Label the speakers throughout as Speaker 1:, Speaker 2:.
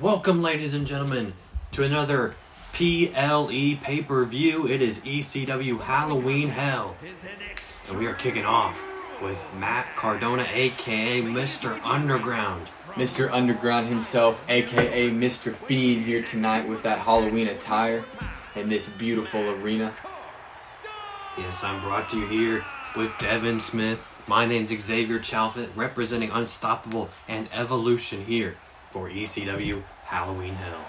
Speaker 1: Welcome, ladies and gentlemen, to another PLE pay-per-view. It is ECW Halloween Hell, and we are kicking off with Matt Cardona, aka Mr. Underground.
Speaker 2: Mr. Underground himself, aka Mr. Fiend, here tonight with that Halloween attire in this beautiful arena.
Speaker 1: Yes, I'm brought to you here with Devin Smith. My name's Xavier Chalfant, representing Unstoppable and Evolution here for ECW Halloween Hell.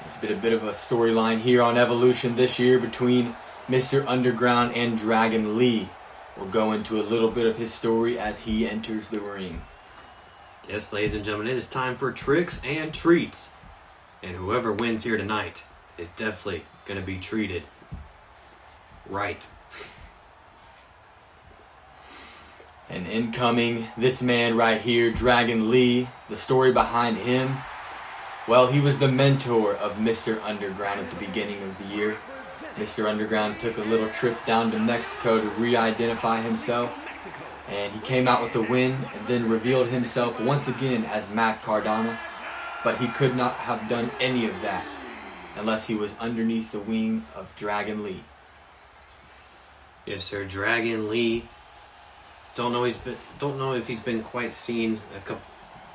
Speaker 2: It's been a bit of a storyline here on Evolution this year between Mr. Underground and Dragon Lee. We'll go into a little bit of his story as he enters the ring.
Speaker 1: Yes, ladies and gentlemen, it is time for tricks and treats. And whoever wins here tonight is definitely going to be treated right.
Speaker 2: And incoming, this man right here, Dragon Lee. The story behind him, well, he was the mentor of Mr. Underground at the beginning of the year. Mr. Underground took a little trip down to Mexico to re-identify himself, and he came out with a win and then revealed himself once again as Matt Cardona. But he could not have done any of that unless he was underneath the wing of Dragon Lee.
Speaker 1: Yes, sir, Dragon Lee. Don't know if he's been quite seen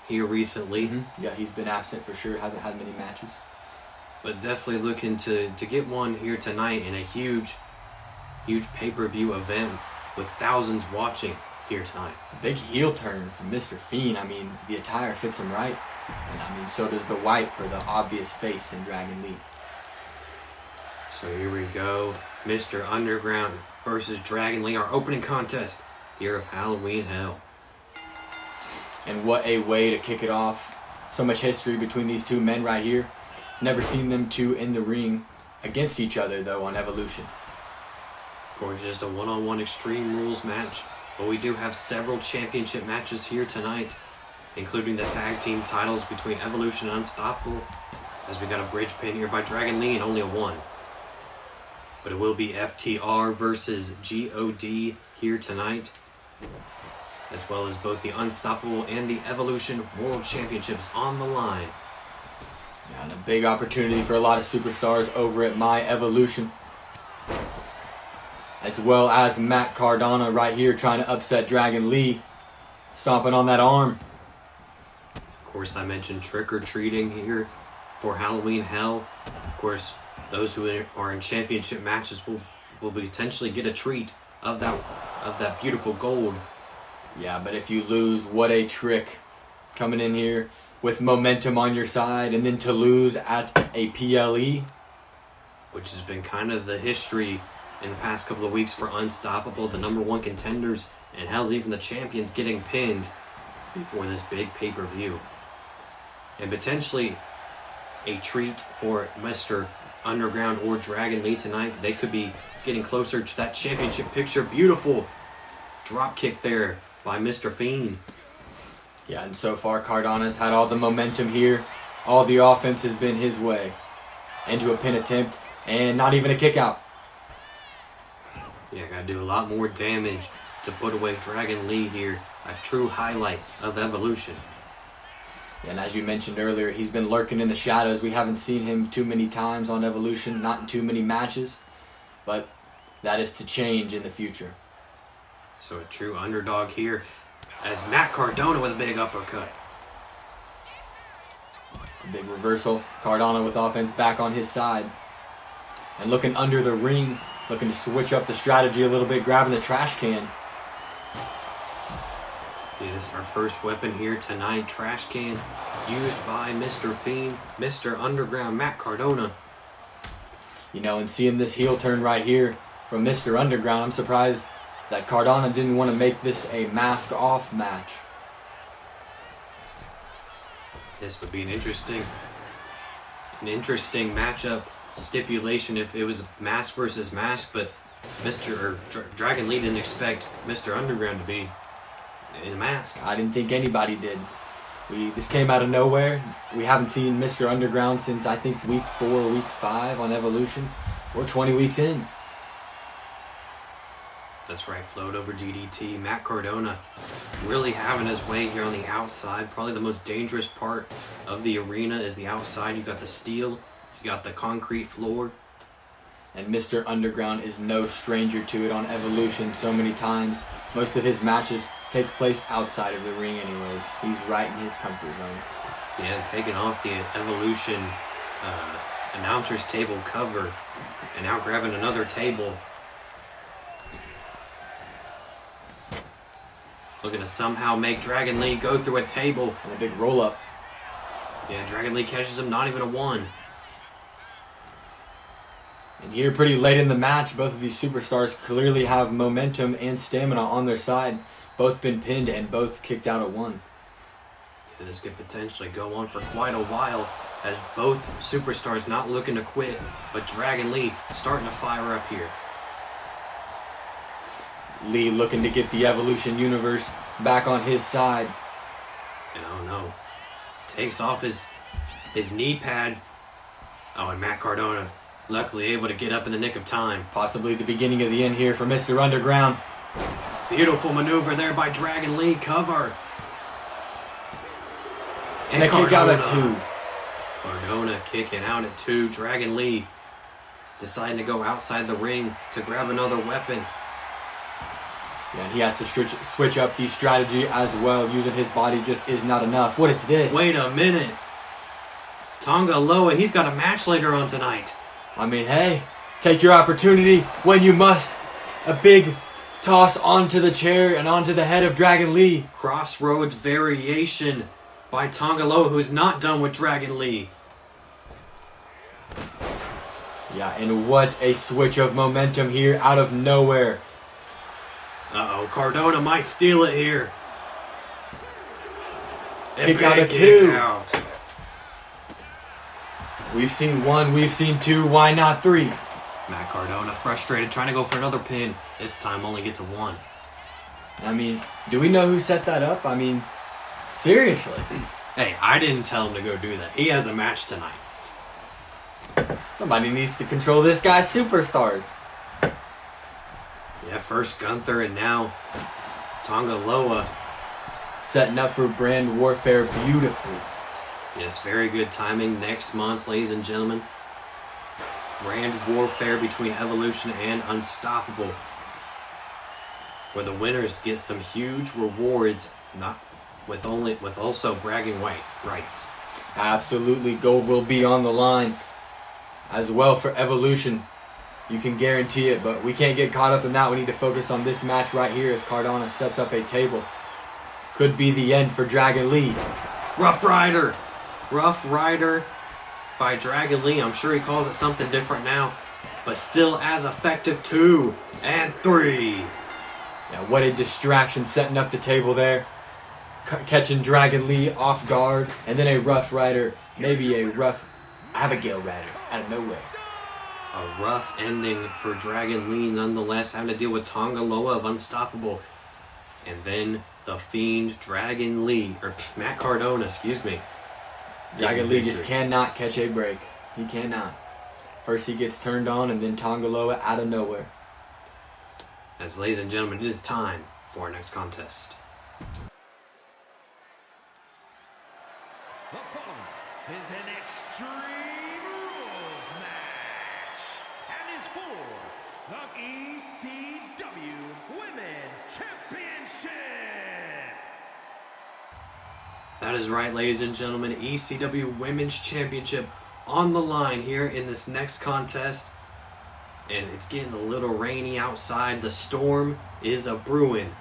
Speaker 1: here recently.
Speaker 2: Yeah, he's been absent for sure. Hasn't had many matches.
Speaker 1: But definitely looking to get one here tonight in a huge pay-per-view event with thousands watching here tonight.
Speaker 2: A big heel turn from Mr. Fiend. I mean, the attire fits him right. And I mean, so does the white for the obvious face in Dragon Lee.
Speaker 1: So here we go. Mr. Underground versus Dragon Lee, our opening contest here of Halloween Hell.
Speaker 2: And what a way to kick it off. So much history between these two men right here. Never seen them two in the ring against each other, though, on Evolution.
Speaker 1: Of course, just a one-on-one Extreme Rules match. But we do have several championship matches here tonight, including the tag team titles between Evolution and Unstoppable, as we got a bridge pin here by Dragon Lee and only a 1. But it will be FTR versus GOD here tonight, as well as both the Unstoppable and the Evolution World Championships on the line.
Speaker 2: Yeah, and a big opportunity for a lot of superstars over at My Evolution. As well as Matt Cardona right here trying to upset Dragon Lee, stomping on that arm.
Speaker 1: Of course, I mentioned trick-or-treating here for Halloween Hell. Of course, those who are in championship matches will potentially get a treat of that beautiful gold.
Speaker 2: Yeah, but if you lose, what a trick. Coming in here with momentum on your side and then to lose at a PLE.
Speaker 1: Which has been kind of the history in the past couple of weeks for Unstoppable, the #1 contenders, and hell, even the champions getting pinned before this big pay-per-view. And potentially a treat for Mr. Underground or Dragon Lee tonight. They could be getting closer to that championship picture. Beautiful drop kick there by Mr. Fiend.
Speaker 2: Yeah, and so far Cardona's had all the momentum here. All the offense has been his way. Into a pin attempt and not even a kick out.
Speaker 1: Yeah, gotta do a lot more damage to put away Dragon Lee here. A true highlight of Evolution.
Speaker 2: And as you mentioned earlier, he's been lurking in the shadows. We haven't seen him too many times on Evolution, not in too many matches. But that is to change in the future.
Speaker 1: So a true underdog here as Matt Cardona with a big uppercut.
Speaker 2: A big reversal. Cardona with offense back on his side. And looking under the ring, looking to switch up the strategy a little bit, grabbing the trash can.
Speaker 1: Yes, our first weapon here tonight, trash can, used by Mr. Fiend, Mr. Underground, Matt Cardona.
Speaker 2: You know, and seeing this heel turn right here from Mr. Underground, I'm surprised that Cardona didn't want to make this a mask-off match.
Speaker 1: This would be an interesting matchup stipulation if it was mask versus mask, but Dragon Lee didn't expect Mr. Underground to be in a mask.
Speaker 2: I didn't think anybody did. This came out of nowhere. We haven't seen Mr. Underground since I think week 4, week 5 on Evolution. We're 20 weeks in.
Speaker 1: That's right, float over DDT. Matt Cardona really having his way here on the outside. Probably the most dangerous part of the arena is the outside. You got the steel, you got the concrete floor.
Speaker 2: And Mr. Underground is no stranger to it on Evolution so many times. Most of his matches take place outside of the ring anyways. He's right in his comfort zone.
Speaker 1: Yeah, taking off the Evolution announcer's table cover and now grabbing another table. Looking to somehow make Dragon Lee go through a table.
Speaker 2: And a big roll up.
Speaker 1: Yeah, Dragon Lee catches him, not even a 1.
Speaker 2: And here pretty late in the match, both of these superstars clearly have momentum and stamina on their side. Both been pinned and both kicked out at 1.
Speaker 1: Yeah, this could potentially go on for quite a while as both superstars not looking to quit, but Dragon Lee starting to fire up here.
Speaker 2: Lee looking to get the Evolution Universe back on his side.
Speaker 1: And oh no, takes off his knee pad. Oh, and Matt Cardona luckily able to get up in the nick of time.
Speaker 2: Possibly the beginning of the end here for Mr. Underground.
Speaker 1: Beautiful maneuver there by Dragon Lee. Cover.
Speaker 2: And a kick out at 2.
Speaker 1: Cardona kicking out at 2. Dragon Lee deciding to go outside the ring to grab another weapon.
Speaker 2: Yeah, and he has to switch up the strategy as well. Using his body just is not enough. What is this?
Speaker 1: Wait a minute. Tonga Loa, he's got a match later on tonight.
Speaker 2: I mean, hey, take your opportunity when you must. A big toss onto the chair and onto the head of Dragon Lee.
Speaker 1: Crossroads variation by Tonga Loa, who's not done with Dragon Lee.
Speaker 2: Yeah, and what a switch of momentum here out of nowhere.
Speaker 1: Uh-oh, Cardona might steal it here.
Speaker 2: Kick out at 2. We've seen 1, we've seen 2, why not 3?
Speaker 1: Matt Cardona frustrated, trying to go for another pin. This time only gets a 1.
Speaker 2: I mean, do we know who set that up? I mean, seriously.
Speaker 1: Hey, I didn't tell him to go do that. He has a match tonight.
Speaker 2: Somebody needs to control this guy's superstars.
Speaker 1: Yeah, first Gunther and now Tonga Loa.
Speaker 2: Setting up for brand warfare beautifully.
Speaker 1: Yes, very good timing. Next month, ladies and gentlemen, brand warfare between Evolution and Unstoppable, where the winners get some huge rewards, not with also bragging rights.
Speaker 2: Absolutely, gold will be on the line as well for Evolution. You can guarantee it, but we can't get caught up in that. We need to focus on this match right here as Cardona sets up a table. Could be the end for Dragon Lee.
Speaker 1: Rough Rider by Dragon Lee. I'm sure he calls it something different now, but still as effective. 2 and 3.
Speaker 2: Yeah, what a distraction setting up the table there. Catching Dragon Lee off guard, and then a Rough Rider, maybe a Rough Abigail Rider out of nowhere.
Speaker 1: A rough ending for Dragon Lee nonetheless, having to deal with Tonga Loa of Unstoppable. And then the Fiend Dragon Lee, or Matt Cardona, excuse me.
Speaker 2: Dragon Lee just cannot catch a break. He cannot. First he gets turned on, and then Tonga Loa out of nowhere.
Speaker 1: As ladies and gentlemen, it is time for our next contest.
Speaker 3: The following is an Extreme Rules match and is for the ECW Women's Championship.
Speaker 1: That is right, ladies and gentlemen. ECW Women's Championship on the line here in this next contest. And it's getting a little rainy outside. The storm is a-brewing,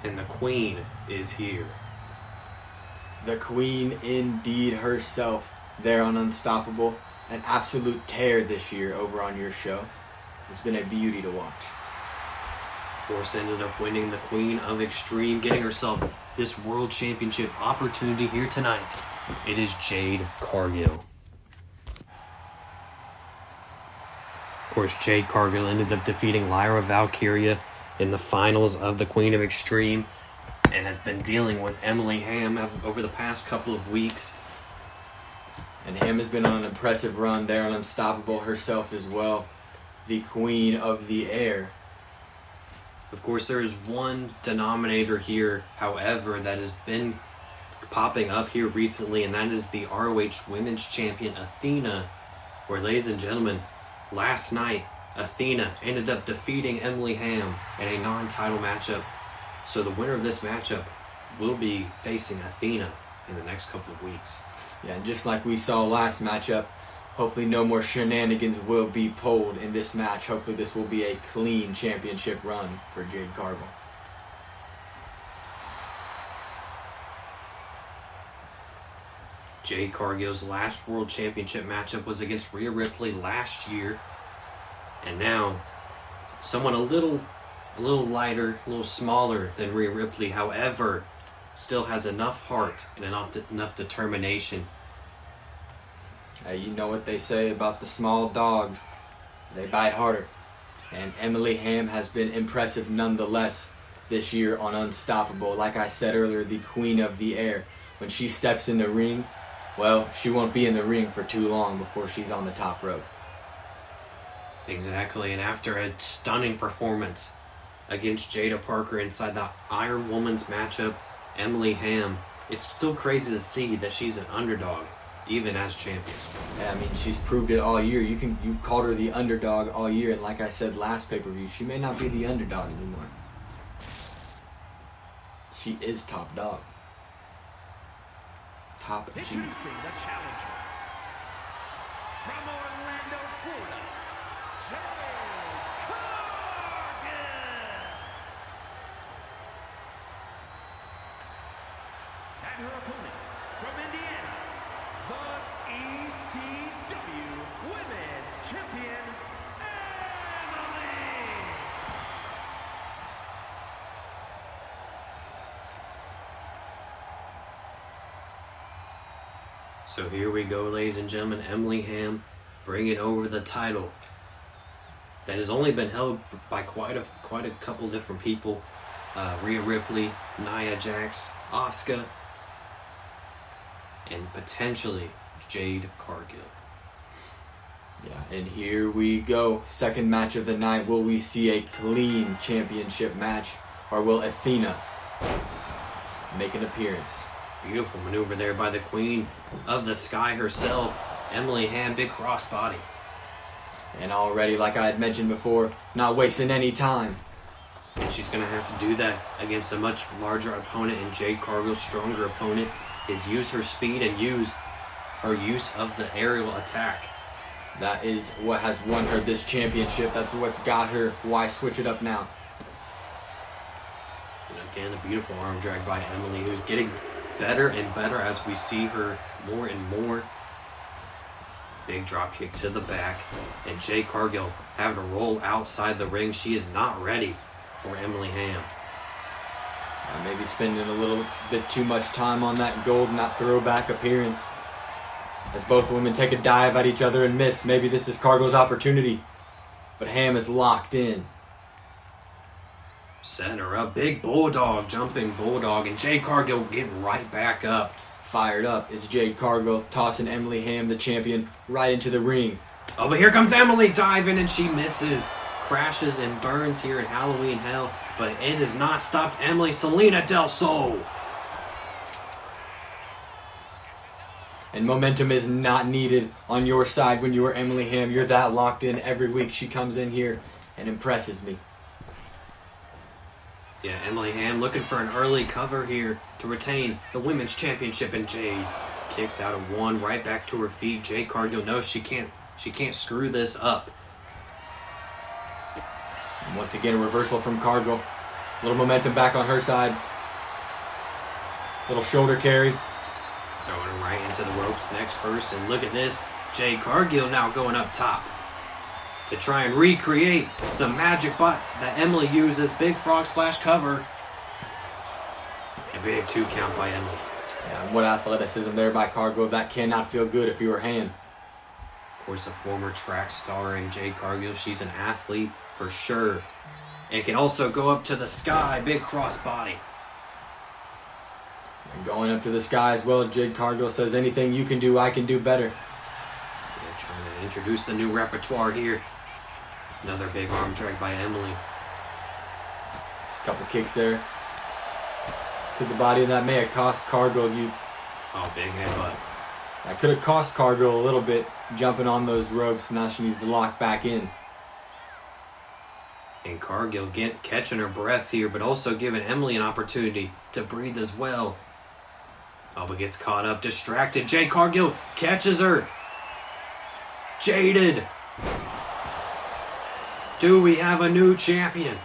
Speaker 1: and the Queen is here.
Speaker 2: The Queen indeed herself there on Unstoppable. An absolute tear this year over on your show. It's been a beauty to watch.
Speaker 1: Of course, ended up winning the Queen of Extreme, getting herself this World Championship opportunity here tonight. It is Jade Cargill. Of course, Jade Cargill ended up defeating Lyra Valkyria in the finals of the Queen of Extreme and has been dealing with Emily Ham over the past couple of weeks.
Speaker 2: And Ham has been on an impressive run there on Unstoppable herself as well. The Queen of the Air.
Speaker 1: Of course, there is one denominator here, however, that has been popping up here recently, and that is the ROH Women's Champion Athena, where, ladies and gentlemen, last night, Athena ended up defeating Emily Ham in a non-title matchup. So the winner of this matchup will be facing Athena in the next couple of weeks.
Speaker 2: Yeah, and just like we saw last matchup, hopefully no more shenanigans will be pulled in this match. Hopefully this will be a clean championship run for Jade Cargill.
Speaker 1: Jade Cargill's last World Championship matchup was against Rhea Ripley last year. And now, someone a little lighter, a little smaller than Rhea Ripley, however, still has enough heart and enough determination.
Speaker 2: You know what they say about the small dogs. They bite harder. And Emily Ham has been impressive nonetheless this year on Unstoppable. Like I said earlier, the queen of the air. When she steps in the ring, well, she won't be in the ring for too long before she's on the top rope.
Speaker 1: Exactly, and after a stunning performance against Jada Parker inside the Iron Woman's matchup, Emily Ham, it's still crazy to see that she's an underdog, even as champion.
Speaker 2: Yeah, I mean, she's proved it all year. You've called her the underdog all year, and like I said last pay-per-view, she may not be the underdog anymore. She is top dog. Top G.
Speaker 3: Introducing the challenger from Orlando, Florida, Jade Cargill. And her opponent from Indiana, the ECW Women's Champion, Emily.
Speaker 1: So here we go, ladies and gentlemen. Emily Ham bringing over the title that has only been held by quite a couple different people. Rhea Ripley, Nia Jax, Asuka, and potentially Jade Cargill.
Speaker 2: Yeah, and here we go. Second match of the night. Will we see a clean championship match, or will Athena make an appearance?
Speaker 1: Beautiful maneuver there by the Queen of the Sky herself, Emily Ham, big crossbody.
Speaker 2: And already, like I had mentioned before, not wasting any time.
Speaker 1: And she's going to have to do that against a much larger opponent, and Jade Cargill's stronger opponent is use her speed and use her use of the aerial attack.
Speaker 2: That is what has won her this championship. That's what's got her. Why switch it up now?
Speaker 1: And again, a beautiful arm drag by Emily, who's getting better and better as we see her more and more. Big drop kick to the back, and Jade Cargill having to roll outside the ring. She is not ready for Emily Ham.
Speaker 2: Maybe spending a little bit too much time on that gold and that throwback appearance. As both women take a dive at each other and miss, maybe this is Cargill's opportunity. But Ham is locked in.
Speaker 1: Setting her up, big bulldog, jumping bulldog, and Jade Cargill getting right back up.
Speaker 2: Fired up is Jade Cargill, tossing Emily Ham, the champion, right into the ring.
Speaker 1: Oh, but here comes Emily diving, and she misses. Crashes and burns here in Halloween Hell, but it has not stopped Emily. Selena Del Sol.
Speaker 2: And momentum is not needed on your side when you are Emily Ham. You're that locked in every week. She comes in here and impresses me.
Speaker 1: Yeah, Emily Ham looking for an early cover here to retain the Women's Championship, and Jade kicks out of one, right back to her feet. Jade Cargill knows she can't screw this up.
Speaker 2: And once again, a reversal from Cargill. A little momentum back on her side. Little shoulder carry.
Speaker 1: Throwing her right into the ropes next first, and look at this. Jade Cargill now going up top to try and recreate some magic that Emily uses. Big frog splash cover. A big 2 count by Emily.
Speaker 2: Yeah, and what athleticism there by Cargill. That cannot feel good if you were Ham.
Speaker 1: Of course, a former track star in Jade Cargill. She's an athlete for sure. And can also go up to the sky. Big crossbody.
Speaker 2: And going up to the sky as well, Jade Cargill says, anything you can do, I can do better.
Speaker 1: Yeah, trying to introduce the new repertoire here. Another big arm drag by Emily.
Speaker 2: Couple kicks there to the body, and that may have cost Cargill.
Speaker 1: Oh, big headbutt.
Speaker 2: That could have cost Cargill a little bit, jumping on those ropes. Now she needs to lock back in.
Speaker 1: And Cargill catching her breath here, but also giving Emily an opportunity to breathe as well. Oh, but gets caught up, distracted. Jade Cargill catches her. Jaded. Do we have a new champion?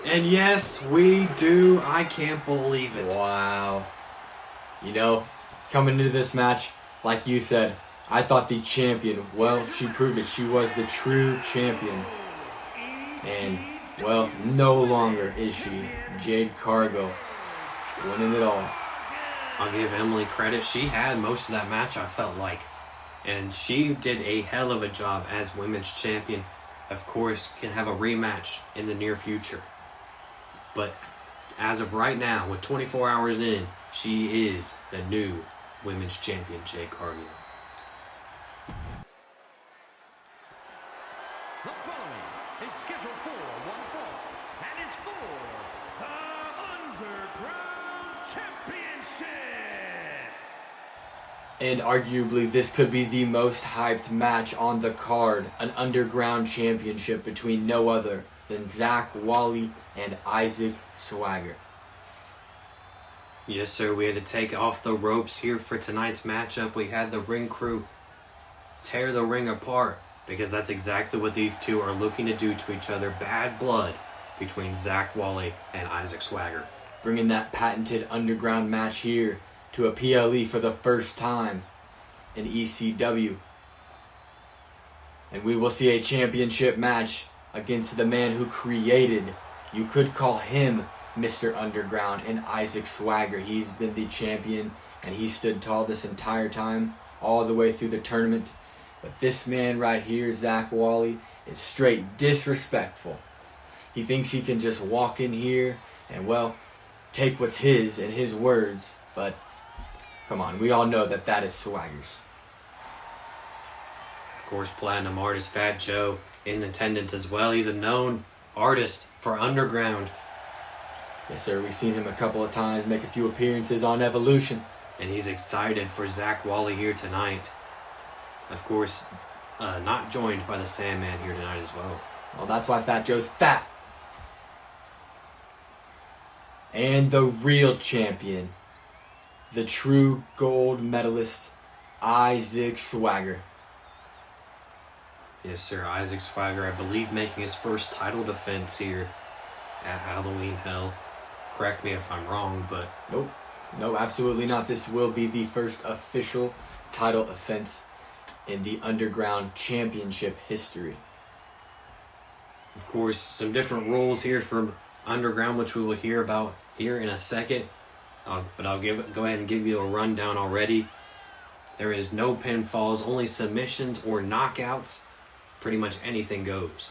Speaker 1: And yes, we do. I can't believe it.
Speaker 2: Wow. You know, coming into this match, like you said, I thought the champion, well, she proved it. She was the true champion. And, well, no longer is she. Jade Cargill winning it all.
Speaker 1: I'll give Emily credit. She had most of that match, I felt like. And she did a hell of a job as women's champion. Of course, can have a rematch in the near future. But as of right now, with 24 hours in, she is the new women's champion, Jade Cargill.
Speaker 3: The following is scheduled for one fall and is for the Underground Championship.
Speaker 2: And arguably, this could be the most hyped match on the card. An Underground Championship between no other than Zach Wally and Isaac Swagger.
Speaker 1: Yes, sir. We had to take off the ropes here for tonight's matchup. We had the ring crew tear the ring apart because that's exactly what these two are looking to do to each other. Bad blood between Zach Wally and Isaac Swagger.
Speaker 2: Bringing that patented underground match here to a PLE for the first time in ECW. And we will see a championship match against the man who created, you could call him Mr. Underground, and Isaac Swagger. He's been the champion and he stood tall this entire time, all the way through the tournament. But this man right here, Zach Wally, is straight disrespectful. He thinks he can just walk in here and, well, take what's his in his words. But, come on, we all know that that is Swagger's.
Speaker 1: Of course, Platinum artist Fat Joe in attendance as well. He's a known artist for Underground.
Speaker 2: Yes, sir. We've seen him a couple of times make a few appearances on Evolution.
Speaker 1: And he's excited for Zach Wally here tonight. Of course, not joined by the Sandman here tonight as well.
Speaker 2: Well, that's why Fat Joe's fat. And the real champion, the true gold medalist, Isaac Swagger.
Speaker 1: Yes, sir. Isaac Swagger, I believe, making his first title defense here at Halloween Hell. Correct me if I'm wrong, but...
Speaker 2: Nope. No, absolutely not. This will be the first official title offense in the Underground Championship history.
Speaker 1: Of course, some different rules here from Underground, which we will hear about here in a second. But I'll go ahead and give you a rundown already. There is no pinfalls, only submissions or knockouts. Pretty much anything goes.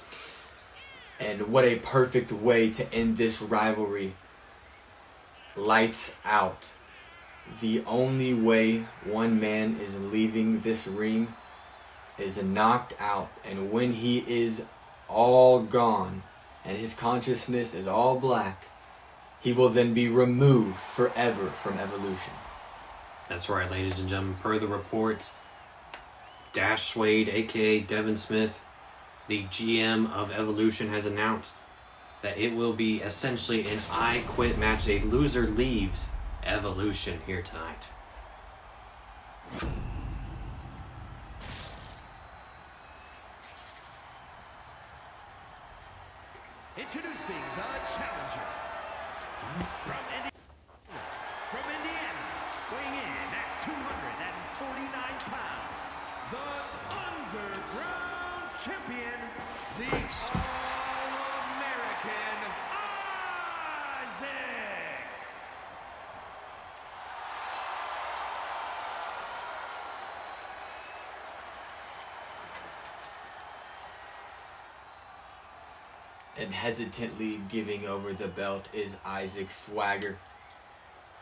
Speaker 2: And what a perfect way to end this rivalry. Lights out. The only way one man is leaving this ring is knocked out. And when he is all gone and his consciousness is all black, he will then be removed forever from Evolution.
Speaker 1: That's right, ladies and gentlemen. Per the reports, Dash Swade, a.k.a. Devin Smith, the GM of Evolution, has announced that it will be essentially an I Quit match. A loser leaves Evolution here tonight.
Speaker 3: Introducing the challenger. From Indiana, weighing in at 249 pounds, the Underground Champion, the All-American Isaac.
Speaker 2: And hesitantly giving over the belt is Isaac Swagger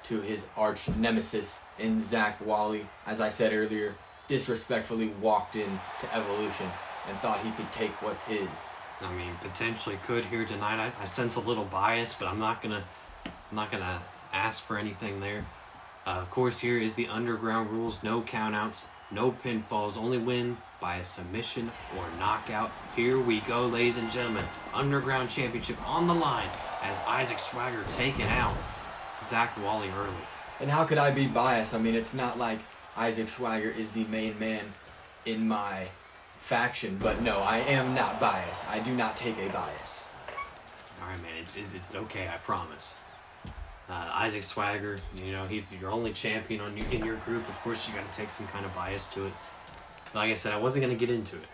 Speaker 2: to his arch nemesis in Zach Wally. As I said earlier, disrespectfully walked in to Evolution and thought he could take what's his.
Speaker 1: I mean, potentially could here tonight. I sense a little bias, but I'm not gonna ask for anything there. Of course, here is the underground rules: no countouts, no pinfalls, only win by a submission or knockout. Here we go, ladies and gentlemen. Underground Championship on the line as Isaac Swagger taking out Zach Wally early.
Speaker 2: And how could I be biased? I mean, it's not like Isaac Swagger is the main man in my faction, but no, I am not biased. I do not take a bias.
Speaker 1: All right, man, it's okay, I promise. Isaac Swagger, you know, he's your only champion in your group. Of course, you got to take some kind of bias to it. Like I said, I wasn't going to get into it.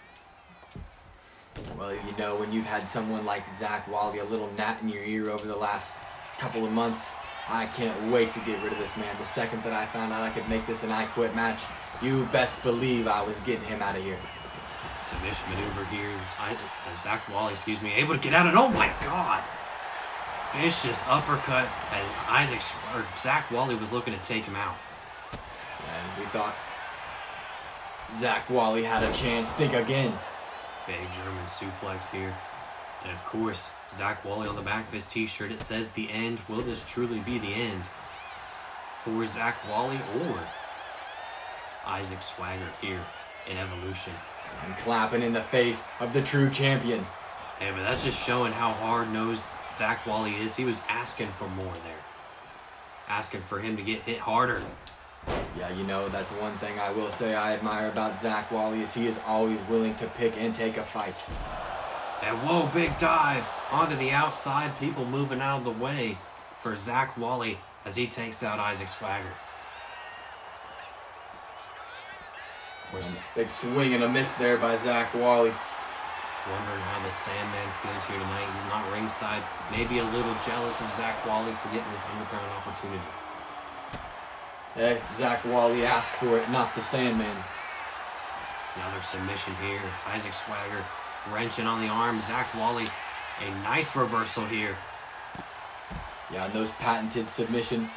Speaker 2: Well, you know, when you've had someone like Zach Wally, a little gnat in your ear over the last couple of months, I can't wait to get rid of this man. The second that I found out I could make this an I Quit match, you best believe I was getting him out of here.
Speaker 1: Submission maneuver here. Zach Wally, able to get out, and oh my God! Vicious uppercut as Zach Wally was looking to take him out.
Speaker 2: And we thought Zach Wally had a chance. Think again.
Speaker 1: Big German suplex here. And of course, Zach Wally on the back of his t-shirt, it says the end. Will this truly be the end for Zach Wally or Isaac Swagger here in Evolution?
Speaker 2: And clapping in the face of the true champion.
Speaker 1: Hey, but that's just showing how hard-nosed Zach Wally is. He was asking for more there. Asking for him to get hit harder.
Speaker 2: Yeah, you know, that's one thing I will say I admire about Zach Wally is he is always willing to pick and take a fight.
Speaker 1: And whoa, big dive onto the outside. People moving out of the way for Zach Wally as he takes out Isaac Swagger. Of course,
Speaker 2: big swing and a miss there by Zach Wally.
Speaker 1: wondering how the Sandman feels here tonight. He's not ringside. Maybe a little jealous of Zach Wally for getting this underground opportunity.
Speaker 2: Hey, Zach Wally asked for it, not the Sandman.
Speaker 1: Another submission here. Isaac Swagger wrenching on the arm. Zach Wally, a nice reversal here.
Speaker 2: Yeah, and those patented submission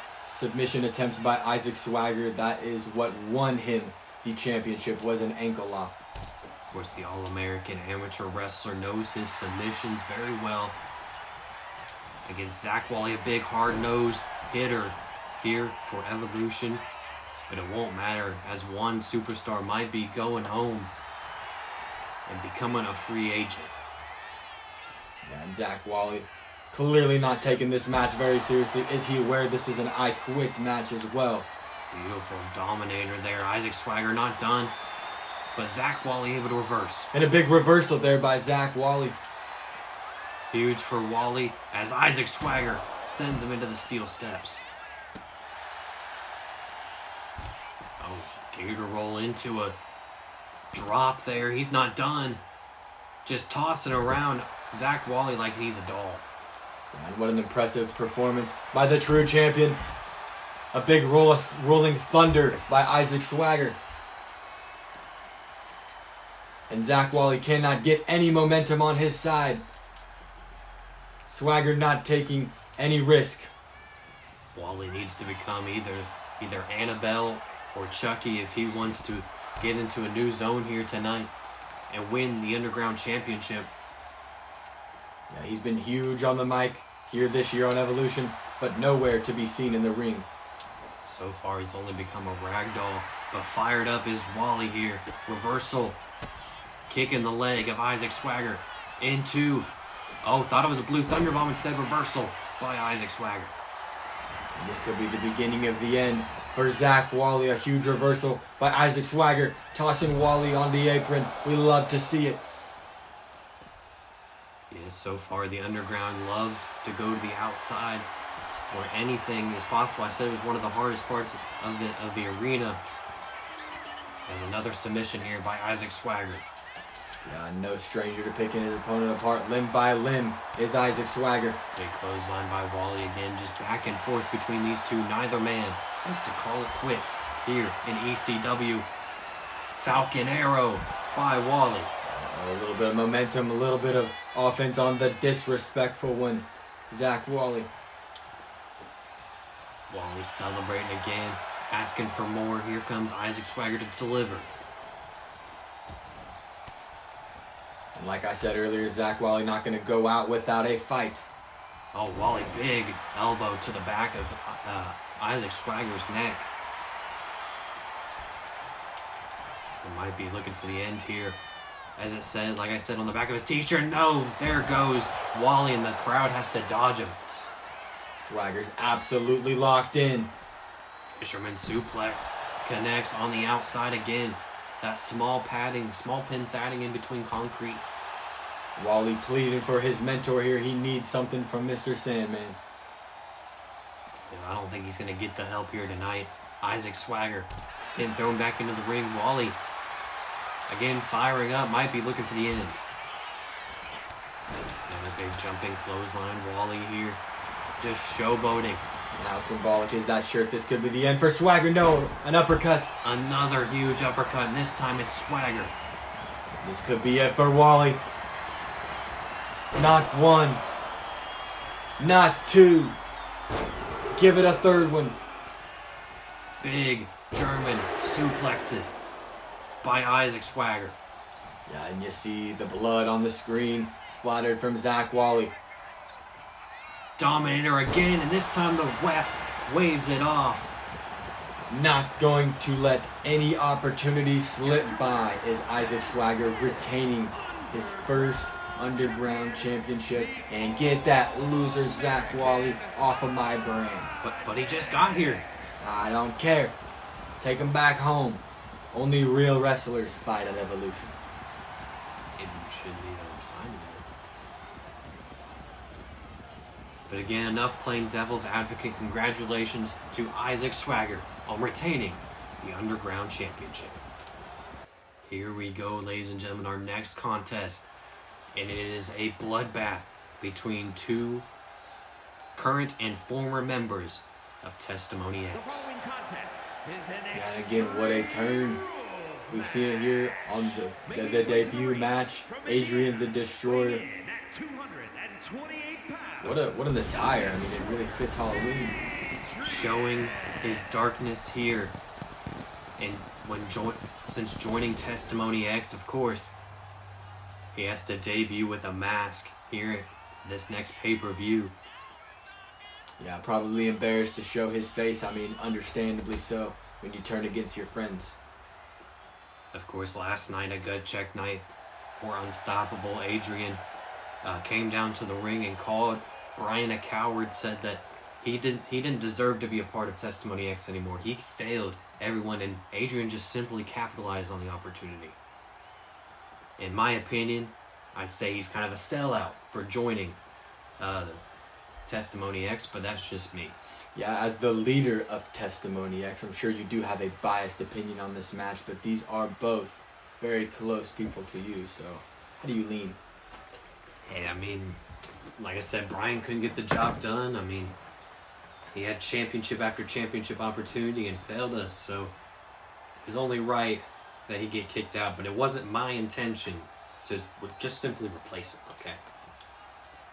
Speaker 2: attempts by Isaac Swagger, that is what won him the championship, was an ankle lock.
Speaker 1: Of course, the All-American amateur wrestler knows his submissions very well. Against Zach Wally, a big hard-nosed hitter here for Evolution. But it won't matter, as one superstar might be going home and becoming a free agent.
Speaker 2: Yeah, and Zach Wally clearly not taking this match very seriously. Is he aware this is an I Quit match as well?
Speaker 1: Beautiful dominator there. Isaac Swagger not done, but Zach Wally able to reverse.
Speaker 2: And a big reversal there by Zach Wally.
Speaker 1: Huge for Wally as Isaac Swagger sends him into the steel steps. Oh, gator roll into a drop there. He's not done. Just tossing around Zach Wally like he's a doll.
Speaker 2: And what an impressive performance by the true champion. A big rolling thunder by Isaac Swagger. And Zach Wally cannot get any momentum on his side. Swagger not taking any risk.
Speaker 1: Wally needs to become either Annabelle or Chucky if he wants to get into a new zone here tonight and win the Underground Championship.
Speaker 2: Yeah, he's been huge on the mic here this year on Evolution, but nowhere to be seen in the ring.
Speaker 1: So far, he's only become a ragdoll, but fired up is Wally here. Reversal. Kick in the leg of Isaac Swagger into... Oh, thought it was a Blue Thunderbomb, instead reversal by Isaac Swagger.
Speaker 2: And this could be the beginning of the end for Zach Wally. A huge reversal by Isaac Swagger, tossing Wally on the apron. We love to see it.
Speaker 1: Yes, so far the Underground loves to go to the outside where anything is possible. I said it was one of the hardest parts of the arena. There's another submission here by Isaac Swagger.
Speaker 2: Yeah, no stranger to picking his opponent apart limb by limb is Isaac Swagger.
Speaker 1: Big clothesline by Wally again, just back and forth between these two. Neither man wants to call it quits here in ECW. Falcon Arrow by Wally.
Speaker 2: A little bit of momentum, a little bit of offense on the disrespectful one, Zach Wally.
Speaker 1: Wally celebrating again, asking for more. Here comes Isaac Swagger to deliver.
Speaker 2: And like I said earlier, Zach Wally not going to go out without a fight.
Speaker 1: Oh, Wally, big elbow to the back of Isaac Swagger's neck. He might be looking for the end here. As it said, like I said on the back of his t-shirt, no, there goes Wally, and the crowd has to dodge him.
Speaker 2: Swagger's absolutely locked in.
Speaker 1: Fisherman suplex connects on the outside again. That small pin padding in between concrete.
Speaker 2: Wally pleading for his mentor here. He needs something from Mr. Sandman.
Speaker 1: I don't think he's going to get the help here tonight. Isaac Swagger getting thrown back into the ring. Wally, again, firing up, might be looking for the end. Another big jumping clothesline. Wally here just showboating.
Speaker 2: How symbolic is that shirt? This could be the end for Swagger. No, an uppercut.
Speaker 1: Another huge uppercut, and this time it's Swagger.
Speaker 2: This could be it for Wally. Not one. Not two. Give it a third one.
Speaker 1: Big German suplexes by Isaac Swagger.
Speaker 2: Yeah, and you see the blood on the screen splattered from Zach Wally.
Speaker 1: Dominator again, and this time the ref waves it off.
Speaker 2: Not going to let any opportunity slip by is Isaac Swagger retaining his first Underground Championship, and get that loser Zach Wally off of my brand.
Speaker 1: But he just got here.
Speaker 2: I don't care. Take him back home. Only real wrestlers fight at Evolution.
Speaker 1: Maybe you shouldn't even sign him. But again, enough playing devil's advocate. Congratulations to Isaac Swagger on retaining the Underground Championship. Here we go, ladies and gentlemen, our next contest. And it is a bloodbath between two current and former members of Testimony X.
Speaker 2: And again, what a turn. We've seen it here on the debut match. Adrian the Destroyer. What an attire. I mean, it really fits Halloween.
Speaker 1: Showing his darkness here. And since joining Testimony X, of course, he has to debut with a mask here this next pay-per-view.
Speaker 2: Yeah, probably embarrassed to show his face. I mean, understandably so, when you turn against your friends.
Speaker 1: Of course, last night, a gut check night for Unstoppable. Adrian came down to the ring and called Brian a coward, said that he didn't deserve to be a part of Testimony X anymore. He failed everyone, and Adrian just simply capitalized on the opportunity. In my opinion, I'd say he's kind of a sellout for joining the Testimony X, but that's just me.
Speaker 2: Yeah, as the leader of Testimony X, I'm sure you do have a biased opinion on this match, but these are both very close people to you, so how do you lean?
Speaker 1: Hey, I mean, like I said, Brian couldn't get the job done. I mean, he had championship after championship opportunity and failed us, so it's only right that he get kicked out, but it wasn't my intention to just simply replace him, okay?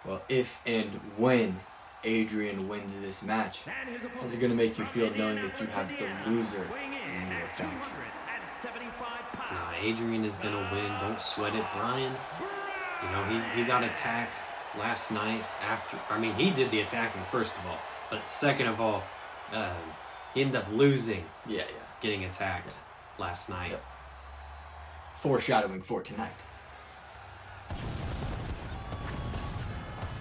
Speaker 2: Well, if and when Adrian wins this match, how's it going to make you feel knowing that you have the loser in your faction?
Speaker 1: Nah, Adrian is going to win. Don't sweat it. Brian, you know, he got attacked last night after... I mean, he did the attacking, first of all. But second of all, he ended up losing. Getting attacked last night.
Speaker 2: Yep. Foreshadowing for tonight.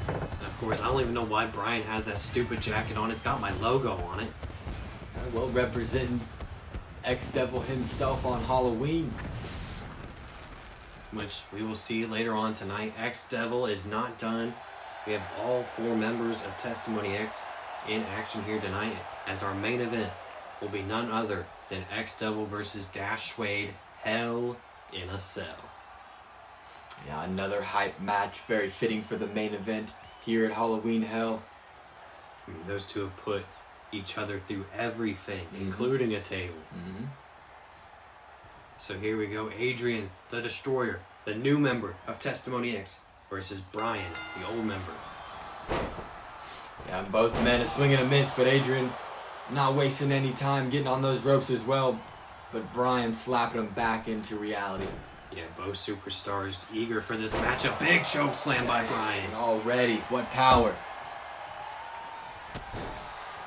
Speaker 1: Of course, I don't even know why Brian has that stupid jacket on. It's got my logo on it.
Speaker 2: Well, representing X-Devil himself on Halloween.
Speaker 1: Which we will see later on tonight. X-Devil is not done. We have all four members of Testimony X in action here tonight, as our main event will be none other than X-Devil versus Dash Suede, Hell in a Cell.
Speaker 2: Yeah, another hype match, very fitting for the main event here at Halloween Hell.
Speaker 1: I mean, those two have put each other through everything, including a table. So here we go. Adrian, the Destroyer, the new member of Testimony X, versus Brian, the old member.
Speaker 2: Yeah, both men a swing and a miss, but Adrian not wasting any time getting on those ropes as well. But Brian slapping him back into reality.
Speaker 1: Yeah, both superstars eager for this matchup. Big choke slam by Bryan.
Speaker 2: And already, what power.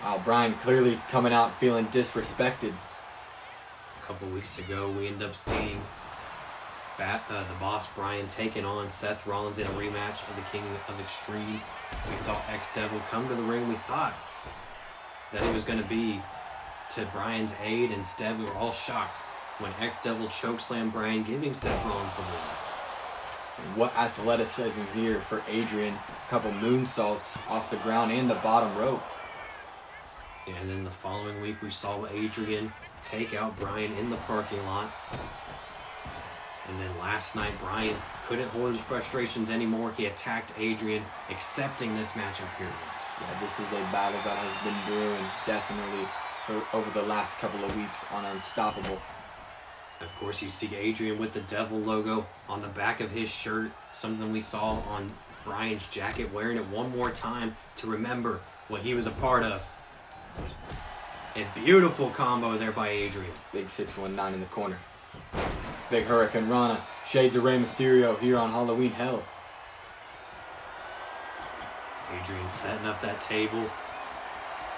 Speaker 2: Wow, Bryan clearly coming out feeling disrespected.
Speaker 1: A couple weeks ago, we ended up seeing the boss Bryan taking on Seth Rollins in a rematch of the King of Extreme. We saw X-Devil come to the ring. We thought that it was going to be to Bryan's aid. Instead, we were all shocked when X-Devil chokeslammed Bryan, giving Seth Rollins the win.
Speaker 2: And what athleticism here for Adrian. A couple moonsaults off the ground and the bottom rope.
Speaker 1: Yeah, and then the following week, we saw Adrian take out Bryan in the parking lot. And then last night, Bryan couldn't hold his frustrations anymore. He attacked Adrian, accepting this matchup here.
Speaker 2: Yeah, this is a battle that has been brewing definitely over the last couple of weeks on Unstoppable.
Speaker 1: Of course, you see Adrian with the devil logo on the back of his shirt, something we saw on Bryan's jacket, wearing it one more time to remember what he was a part of. A beautiful combo there by Adrian.
Speaker 2: Big 619 in the corner. Big Hurricane Rana. Shades of Rey Mysterio here on Halloween Hell.
Speaker 1: Adrian setting up that table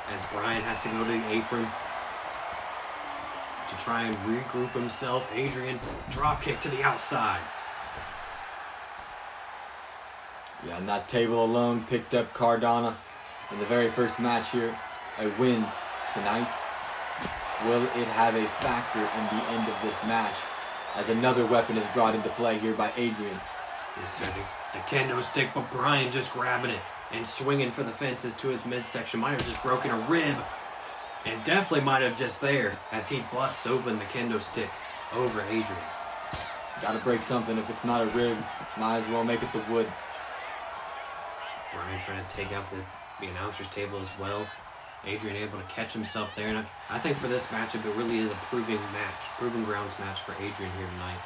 Speaker 1: as Bryan has to go to the apron to try and regroup himself. Adrian, drop kick to the outside.
Speaker 2: Yeah, and that table alone picked up Cardona in the very first match here. A win tonight. Will it have a factor in the end of this match as another weapon is brought into play here by Adrian?
Speaker 1: Yes, sir. The kendo stick, but Bryan just grabbing it and swinging for the fences to his midsection. Might have just broken a rib, and definitely might have just there as he busts open the kendo stick over Adrian.
Speaker 2: Gotta break something. If it's not a rib, might as well make it the wood.
Speaker 1: Bryan trying to take out the announcer's table as well. Adrian able to catch himself there. And I think for this matchup, it really is a proving grounds match for Adrian here tonight.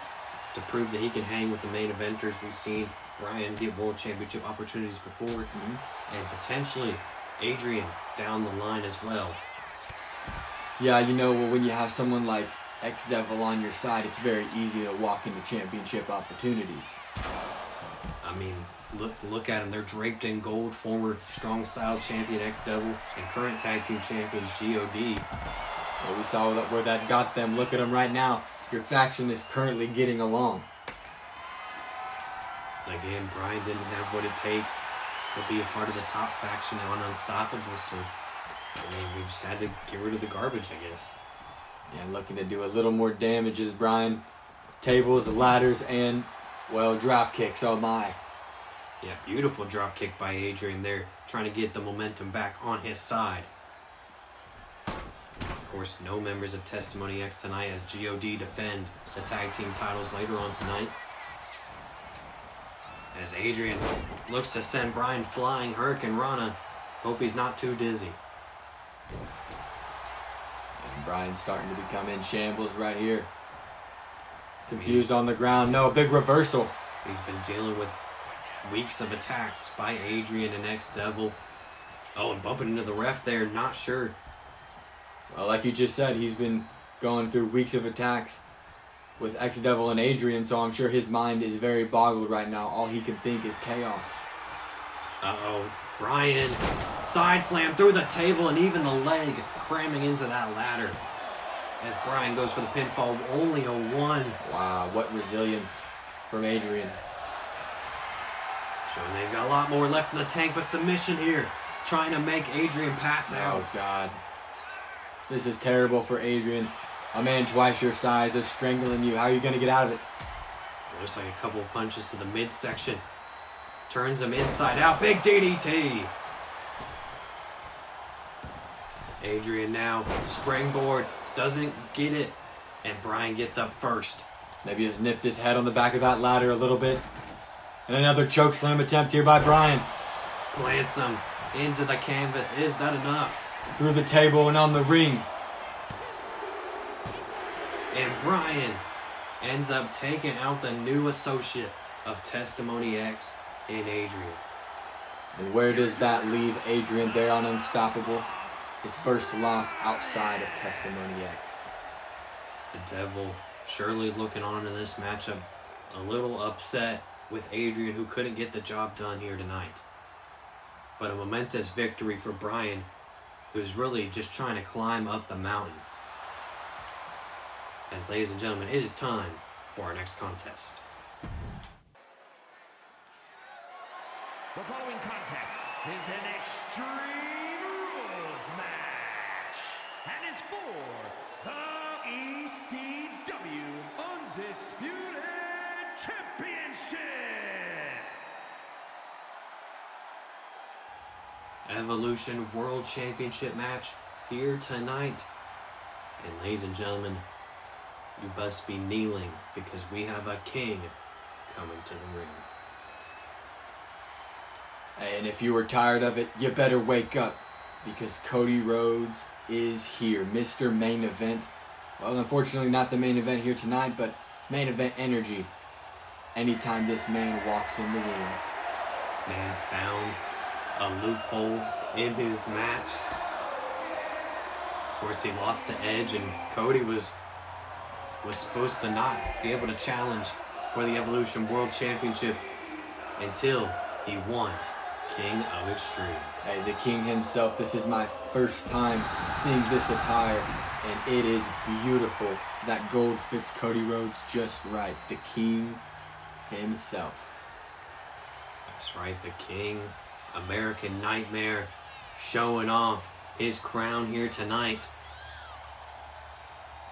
Speaker 1: To prove that he can hang with the main eventers. We've seen Bryan get World Championship opportunities before. And potentially Adrian down the line as well.
Speaker 2: Yeah, you know, when you have someone like X-Devil on your side, it's very easy to walk into championship opportunities.
Speaker 1: I mean, look at them. They're draped in gold. Former Strong Style champion X-Devil and current tag team champions God.
Speaker 2: Well, we saw where that got them. Look at them right now. Your faction is currently getting along.
Speaker 1: Again, Bryan didn't have what it takes to be a part of the top faction on Unstoppable, so I mean, we just had to get rid of the garbage, I guess.
Speaker 2: Yeah, looking to do a little more damage as Bryan. Tables, ladders, and, well, drop kicks. Oh my.
Speaker 1: Yeah, beautiful drop kick by Adrian there, trying to get the momentum back on his side. Of course, no members of Testimony X tonight as God defend the tag team titles later on tonight. As Adrian looks to send Bryan flying, Hurricane Rana. Hope he's not too dizzy.
Speaker 2: And Bryan's starting to become in shambles right here. Confused on the ground. No, big reversal.
Speaker 1: He's been dealing with weeks of attacks by Adrian and X-Devil. Oh, and bumping into the ref there, not sure.
Speaker 2: Well, like you just said, he's been going through weeks of attacks with X-Devil and Adrian, so I'm sure his mind is very boggled right now. All he can think is chaos.
Speaker 1: Uh-oh. Bryan, side slam through the table and even the leg cramming into that ladder. As Bryan goes for the pinfall, only a 1.
Speaker 2: Wow, what resilience from Adrian.
Speaker 1: Showing that he's got a lot more left in the tank, but submission here. Trying to make Adrian pass out.
Speaker 2: Oh, God. This is terrible for Adrian. A man twice your size is strangling you. How are you going to get out of it?
Speaker 1: Looks like a couple of punches to the midsection. Turns him inside out. Big DDT. Adrian now springboard. Doesn't get it. And Bryan gets up first.
Speaker 2: Maybe just nipped his head on the back of that ladder a little bit. And another choke slam attempt here by Bryan.
Speaker 1: Plants him into the canvas. Is that enough?
Speaker 2: Through the table and on the ring.
Speaker 1: And Bryan ends up taking out the new associate of Testimony X in Adrian.
Speaker 2: And where does that leave Adrian there on Unstoppable? His first loss outside of Testimony X.
Speaker 1: The Devil surely looking on in this matchup. a little upset with Adrian, who couldn't get the job done here tonight. But a momentous victory for Brian, who's really just trying to climb up the mountain. As, ladies and gentlemen, it is time for our next contest.
Speaker 3: The following contest is an Extreme Rules match and is for the ECW Undisputed Championship.
Speaker 1: Evolution World Championship match here tonight. And ladies and gentlemen, you must be kneeling because we have a king coming to the ring.
Speaker 2: And if you were tired of it, you better wake up, because Cody Rhodes is here. Mr. Main Event. Well, unfortunately not the main event here tonight, but main event energy anytime this man walks in the ring.
Speaker 1: Man found a loophole in his match. Of course, he lost to Edge, and Cody was supposed to not be able to challenge for the Evolution World Championship until he won King of Extreme.
Speaker 2: Hey, the king himself. This is my first time seeing this attire, and it is beautiful. That gold fits Cody Rhodes just right. The king himself.
Speaker 1: That's right, the King, American Nightmare, showing off his crown here tonight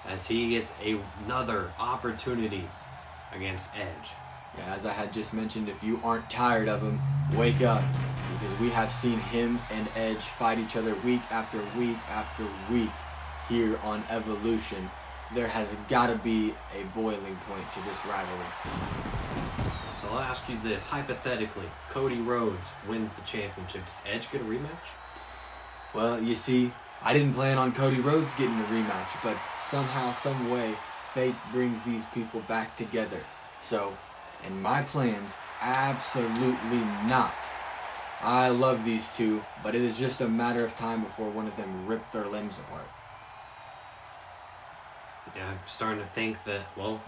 Speaker 1: as he gets another opportunity against Edge.
Speaker 2: Yeah, as I had just mentioned, if you aren't tired of him, wake up, because we have seen him and Edge fight each other week after week after week here on Evolution. There has got to be a boiling point to this rivalry.
Speaker 1: So I'll ask you this, hypothetically, Cody Rhodes wins the championship. Does Edge get a rematch?
Speaker 2: Well, you see, I didn't plan on Cody Rhodes getting a rematch, but somehow, some way, fate brings these people back together. So, in my plans, absolutely not. I love these two, but it is just a matter of time before one of them rip their limbs apart.
Speaker 1: Yeah, I'm starting to think that, well,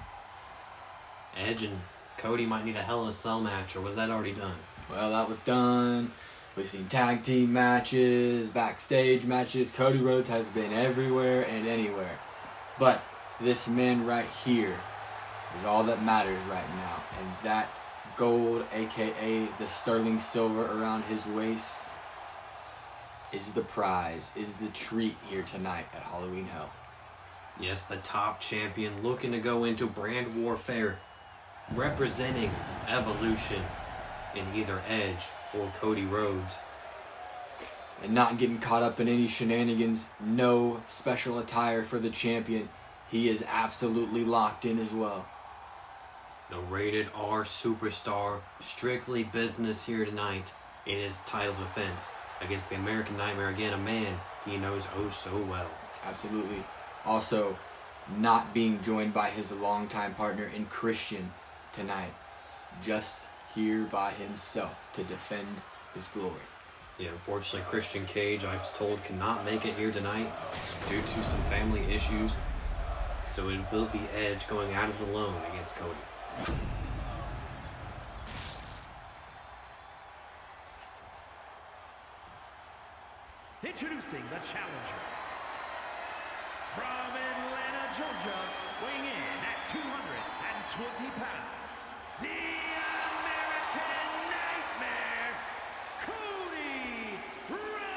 Speaker 1: Edge and Cody might need a Hell in a Cell match, or was that already done?
Speaker 2: Well, that was done. We've seen tag team matches, backstage matches. Cody Rhodes has been everywhere and anywhere. But this man right here is all that matters right now. And that gold, aka the sterling silver around his waist, is the prize, is the treat here tonight at Halloween Hell.
Speaker 1: Yes, the top champion looking to go into brand warfare, representing Evolution in either Edge or Cody Rhodes.
Speaker 2: And not getting caught up in any shenanigans, no special attire for the champion. He is absolutely locked in as well.
Speaker 1: The Rated R Superstar, strictly business here tonight in his title defense against the American Nightmare. Again, a man he knows oh so well.
Speaker 2: Absolutely. Also, not being joined by his longtime partner in Christian tonight. Just here by himself to defend his glory.
Speaker 1: Yeah, unfortunately, Christian Cage, I was told, cannot make it here tonight due to some family issues. So it will be Edge going out of it alone against Cody.
Speaker 3: Introducing the challenger. From Atlanta, Georgia, weighing in at 220 pounds, the American Nightmare, Cody Rhodes.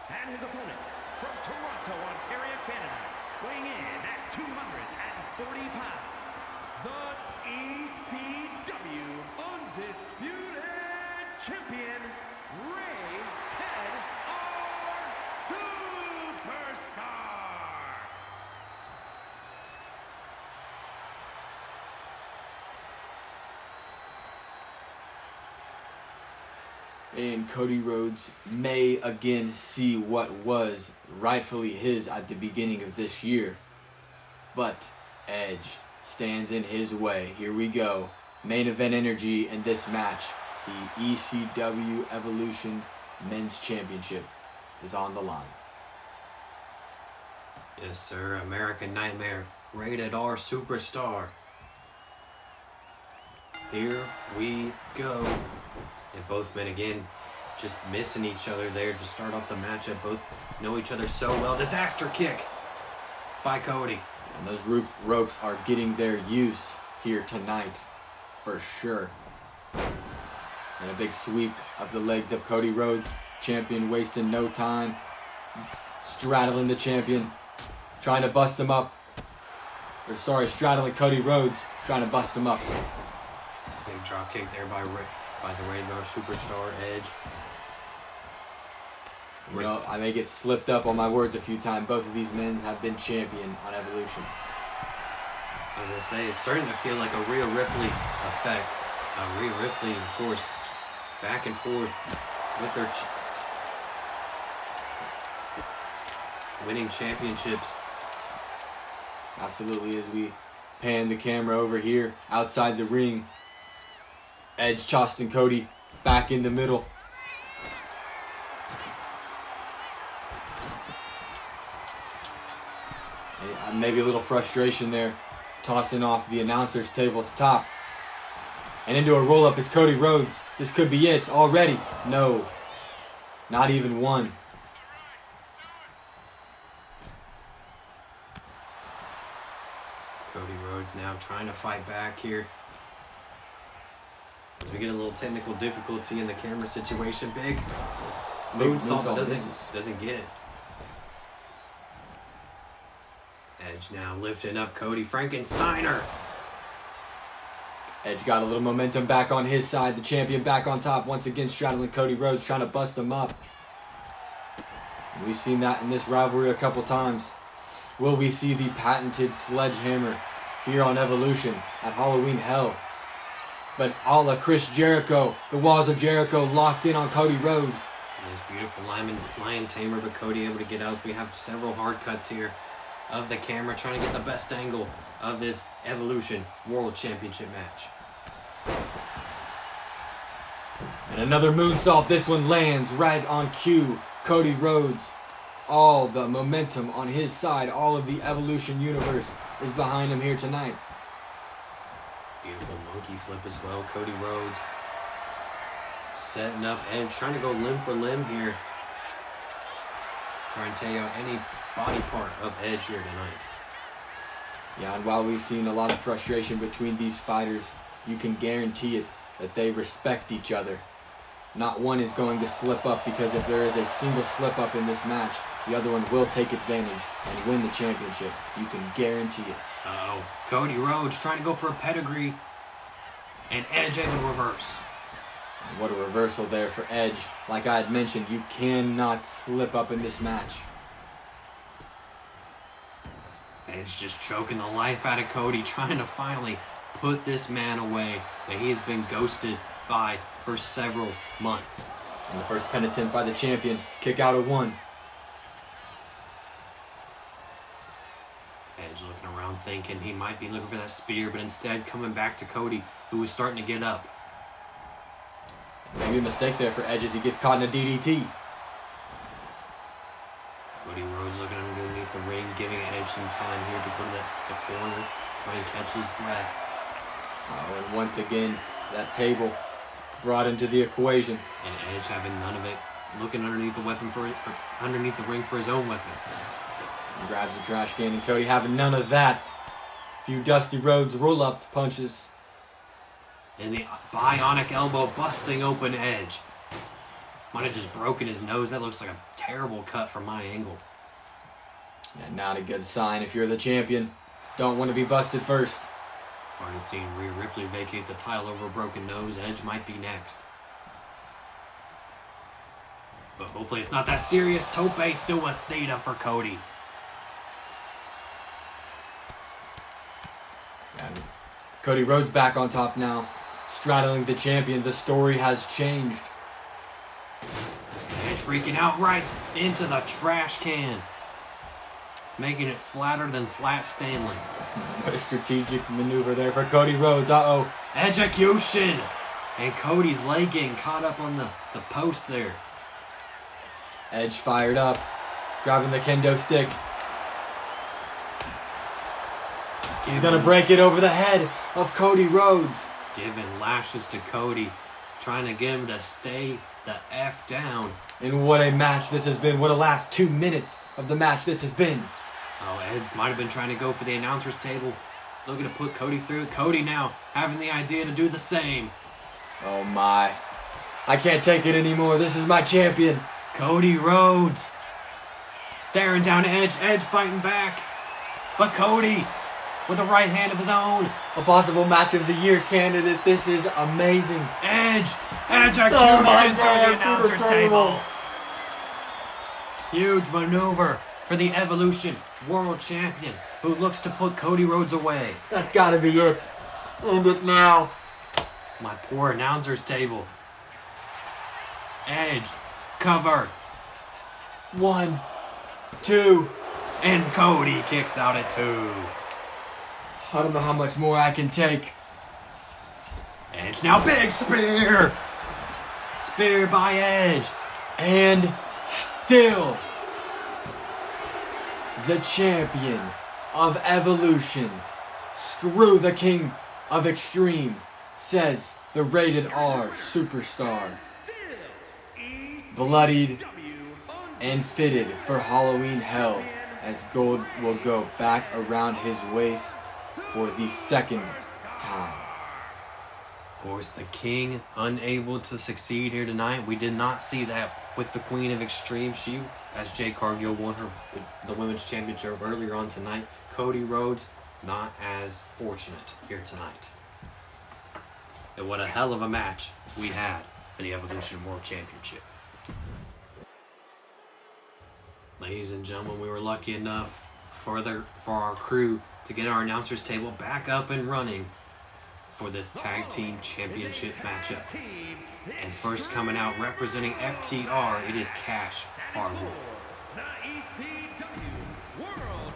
Speaker 3: And his opponent, from Toronto, Ontario, Canada, weighing in at 240 pounds, the ECW Undisputed Champion, Rated R Superstar.
Speaker 2: And Cody Rhodes may again see what was rightfully his at the beginning of this year. But Edge stands in his way. Here we go. Main event energy in this match. The ECW Evolution Men's Championship is on the line.
Speaker 1: Yes, sir. American Nightmare. Rated R Superstar. Here we go. And both men again just missing each other there to start off the matchup. Both know each other so well. Disaster kick by Cody.
Speaker 2: And those ropes are getting their use here tonight, for sure. And a big sweep of the legs of Cody Rhodes. Champion wasting no time. Straddling the champion. Trying to bust him up. Straddling Cody Rhodes. Trying to bust him up.
Speaker 1: Big drop kick there by the Radar Superstar Edge.
Speaker 2: You know, I may get slipped up on my words a few times. Both of these men have been champion on Evolution.
Speaker 1: I was going to say, it's starting to feel like a Rhea Ripley effect. Rhea Ripley, of course, back and forth with their winning championships.
Speaker 2: Absolutely, as we pan the camera over here, outside the ring. Edge tossing Cody back in the middle. Maybe a little frustration there. Tossing off the announcer's table's top. And into a roll-up is Cody Rhodes. This could be it already. No. Not even one.
Speaker 1: Cody Rhodes now trying to fight back here. As we get a little technical difficulty in the camera situation. Big moonsault, but doesn't get it. Edge now lifting up Cody Frankensteiner.
Speaker 2: Edge got a little momentum back on his side. The champion back on top once again, straddling Cody Rhodes, trying to bust him up. We've seen that in this rivalry a couple times. Will we see the patented sledgehammer here on Evolution at Halloween Hell? But a la Chris Jericho, the walls of Jericho locked in on Cody Rhodes.
Speaker 1: This beautiful lion tamer, but Cody able to get out. We have several hard cuts here of the camera, trying to get the best angle of this Evolution World Championship match.
Speaker 2: And another moonsault. This one lands right on cue. Cody Rhodes, all the momentum on his side, all of the Evolution universe is behind him here tonight.
Speaker 1: Beautiful monkey flip as well. Cody Rhodes setting up Edge, trying to go limb for limb here. Trying to take out any body part of Edge here tonight.
Speaker 2: Yeah, and while we've seen a lot of frustration between these fighters, you can guarantee it that they respect each other. Not one is going to slip up, because if there is a single slip up in this match, the other one will take advantage and win the championship. You can guarantee it.
Speaker 1: Uh-oh. Cody Rhodes trying to go for a pedigree, and Edge able to reverse.
Speaker 2: And what a reversal there for Edge. Like I had mentioned, you cannot slip up in this match.
Speaker 1: Edge just choking the life out of Cody, trying to finally put this man away that he has been ghosted by for several months.
Speaker 2: And the first penitent by the champion. Kick out of one.
Speaker 1: Edge looking around thinking he might be looking for that spear, but instead coming back to Cody, who was starting to get up.
Speaker 2: Maybe a mistake there for Edge as he gets caught in a DDT.
Speaker 1: Cody Rhodes looking underneath the ring, giving Edge some time here to go to the corner, try and catch his breath.
Speaker 2: Oh, and once again, that table brought into the equation.
Speaker 1: And Edge having none of it, looking underneath underneath the ring for his own weapon.
Speaker 2: He grabs the trash can, and Cody having none of that. Few Dusty Rhodes roll-up punches.
Speaker 1: And the bionic elbow busting open Edge. Might have just broken his nose. That looks like a terrible cut from my angle.
Speaker 2: Yeah, not a good sign if you're the champion. Don't want to be busted first.
Speaker 1: Already seen Rhea Ripley vacate the title over a broken nose. Edge might be next. But hopefully it's not that serious. Tope suicida for Cody.
Speaker 2: And Cody Rhodes back on top now. Straddling the champion. The story has changed.
Speaker 1: Edge freaking out right into the trash can. Making it flatter than flat Stanley.
Speaker 2: What a strategic maneuver there for Cody Rhodes. Uh-oh.
Speaker 1: Execution! And Cody's leg getting caught up on the post there.
Speaker 2: Edge fired up. Grabbing the kendo stick. He's gonna break it over the head of Cody Rhodes.
Speaker 1: Giving lashes to Cody, trying to get him to stay the F down.
Speaker 2: And what a match this has been. What a last 2 minutes of the match this has been.
Speaker 1: Oh, Edge might have been trying to go for the announcer's table. Looking to put Cody through. Cody now having the idea to do the same.
Speaker 2: Oh my. I can't take it anymore. This is my champion.
Speaker 1: Cody Rhodes staring down Edge. Edge fighting back. But Cody with a right hand of his own.
Speaker 2: A possible match of the year candidate. This is amazing.
Speaker 1: Edge
Speaker 2: my
Speaker 1: execution through
Speaker 2: God,
Speaker 1: the announcer's table. Huge maneuver for the Evolution World Champion, who looks to put Cody Rhodes away.
Speaker 2: That's gotta be it. End it now.
Speaker 1: My poor announcer's table. Edge, cover,
Speaker 2: 1, 2.
Speaker 1: and Cody kicks out at 2.
Speaker 2: I don't know how much more I can take.
Speaker 1: Edge now big spear. Spear by Edge.
Speaker 2: And still the champion of Evolution. Screw the king of Extreme, says the rated R superstar. Bloodied and fitted for Halloween Hell, as gold will go back around his waist for the second time.
Speaker 1: Of course, the King unable to succeed here tonight. We did not see that with the Queen of Extreme. She, as Jade Cargill won the Women's Championship earlier on tonight. Cody Rhodes, not as fortunate here tonight. And what a hell of a match we had for the Evolution World Championship. Ladies and gentlemen, we were lucky enough for our crew to get our announcer's table back up and running for this tag team championship matchup. And first coming out representing FTR, it is Cash Harwood.
Speaker 3: The ECW World.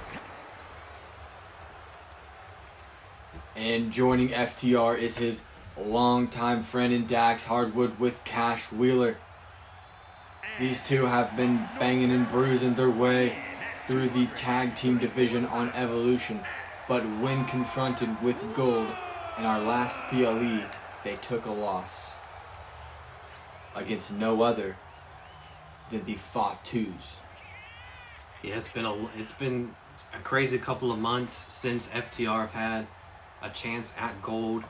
Speaker 2: And joining FTR is his longtime friend in Dax Hardwood with Cash Wheeler. These two have been banging and bruising their way through the tag team division on Evolution, but when confronted with gold in our last PLE, they took a loss against no other than the Fatus.
Speaker 1: Yeah, it's been a crazy couple of months since FTR have had a chance at gold.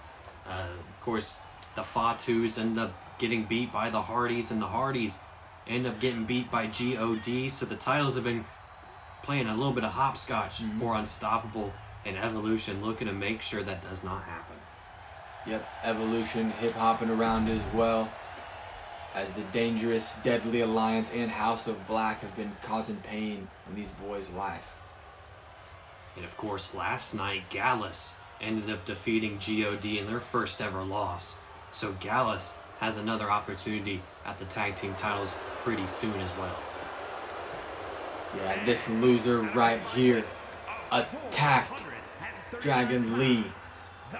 Speaker 1: Of course, the Fatus end up getting beat by the Hardys, and the Hardys end up getting beat by GOD. So the titles have been playing a little bit of hopscotch for Unstoppable and Evolution, looking to make sure that does not happen.
Speaker 2: Yep, Evolution hip-hopping around as well, as the Dangerous, Deadly Alliance and House of Black have been causing pain in these boys' life.
Speaker 1: And of course, last night, Gallus ended up defeating GOD in their first ever loss. So Gallus has another opportunity at the tag team titles pretty soon as well.
Speaker 2: Yeah, this loser right here attacked Dragon Lee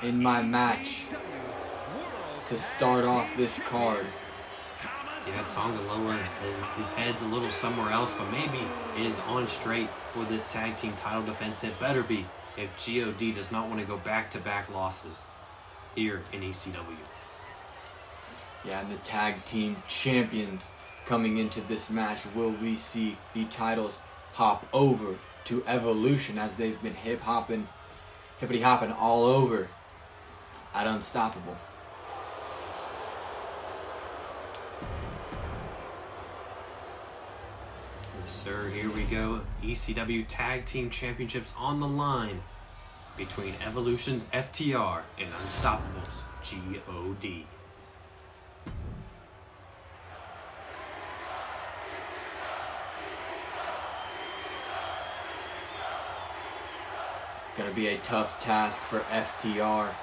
Speaker 2: in my match to start off this card.
Speaker 1: Yeah, Tonga Loa says his head's a little somewhere else, but maybe it is on straight for this tag team title defense. It better be if GOD does not want to go back-to-back losses here in ECW.
Speaker 2: Yeah, and the tag team champions coming into this match, will we see the titles hop over to Evolution, as they've been hippity-hopping all over at Unstoppable.
Speaker 1: Yes, sir, here we go. ECW Tag Team Championships on the line between Evolution's FTR and Unstoppable's GOD.
Speaker 2: Gonna be a tough task for FTR,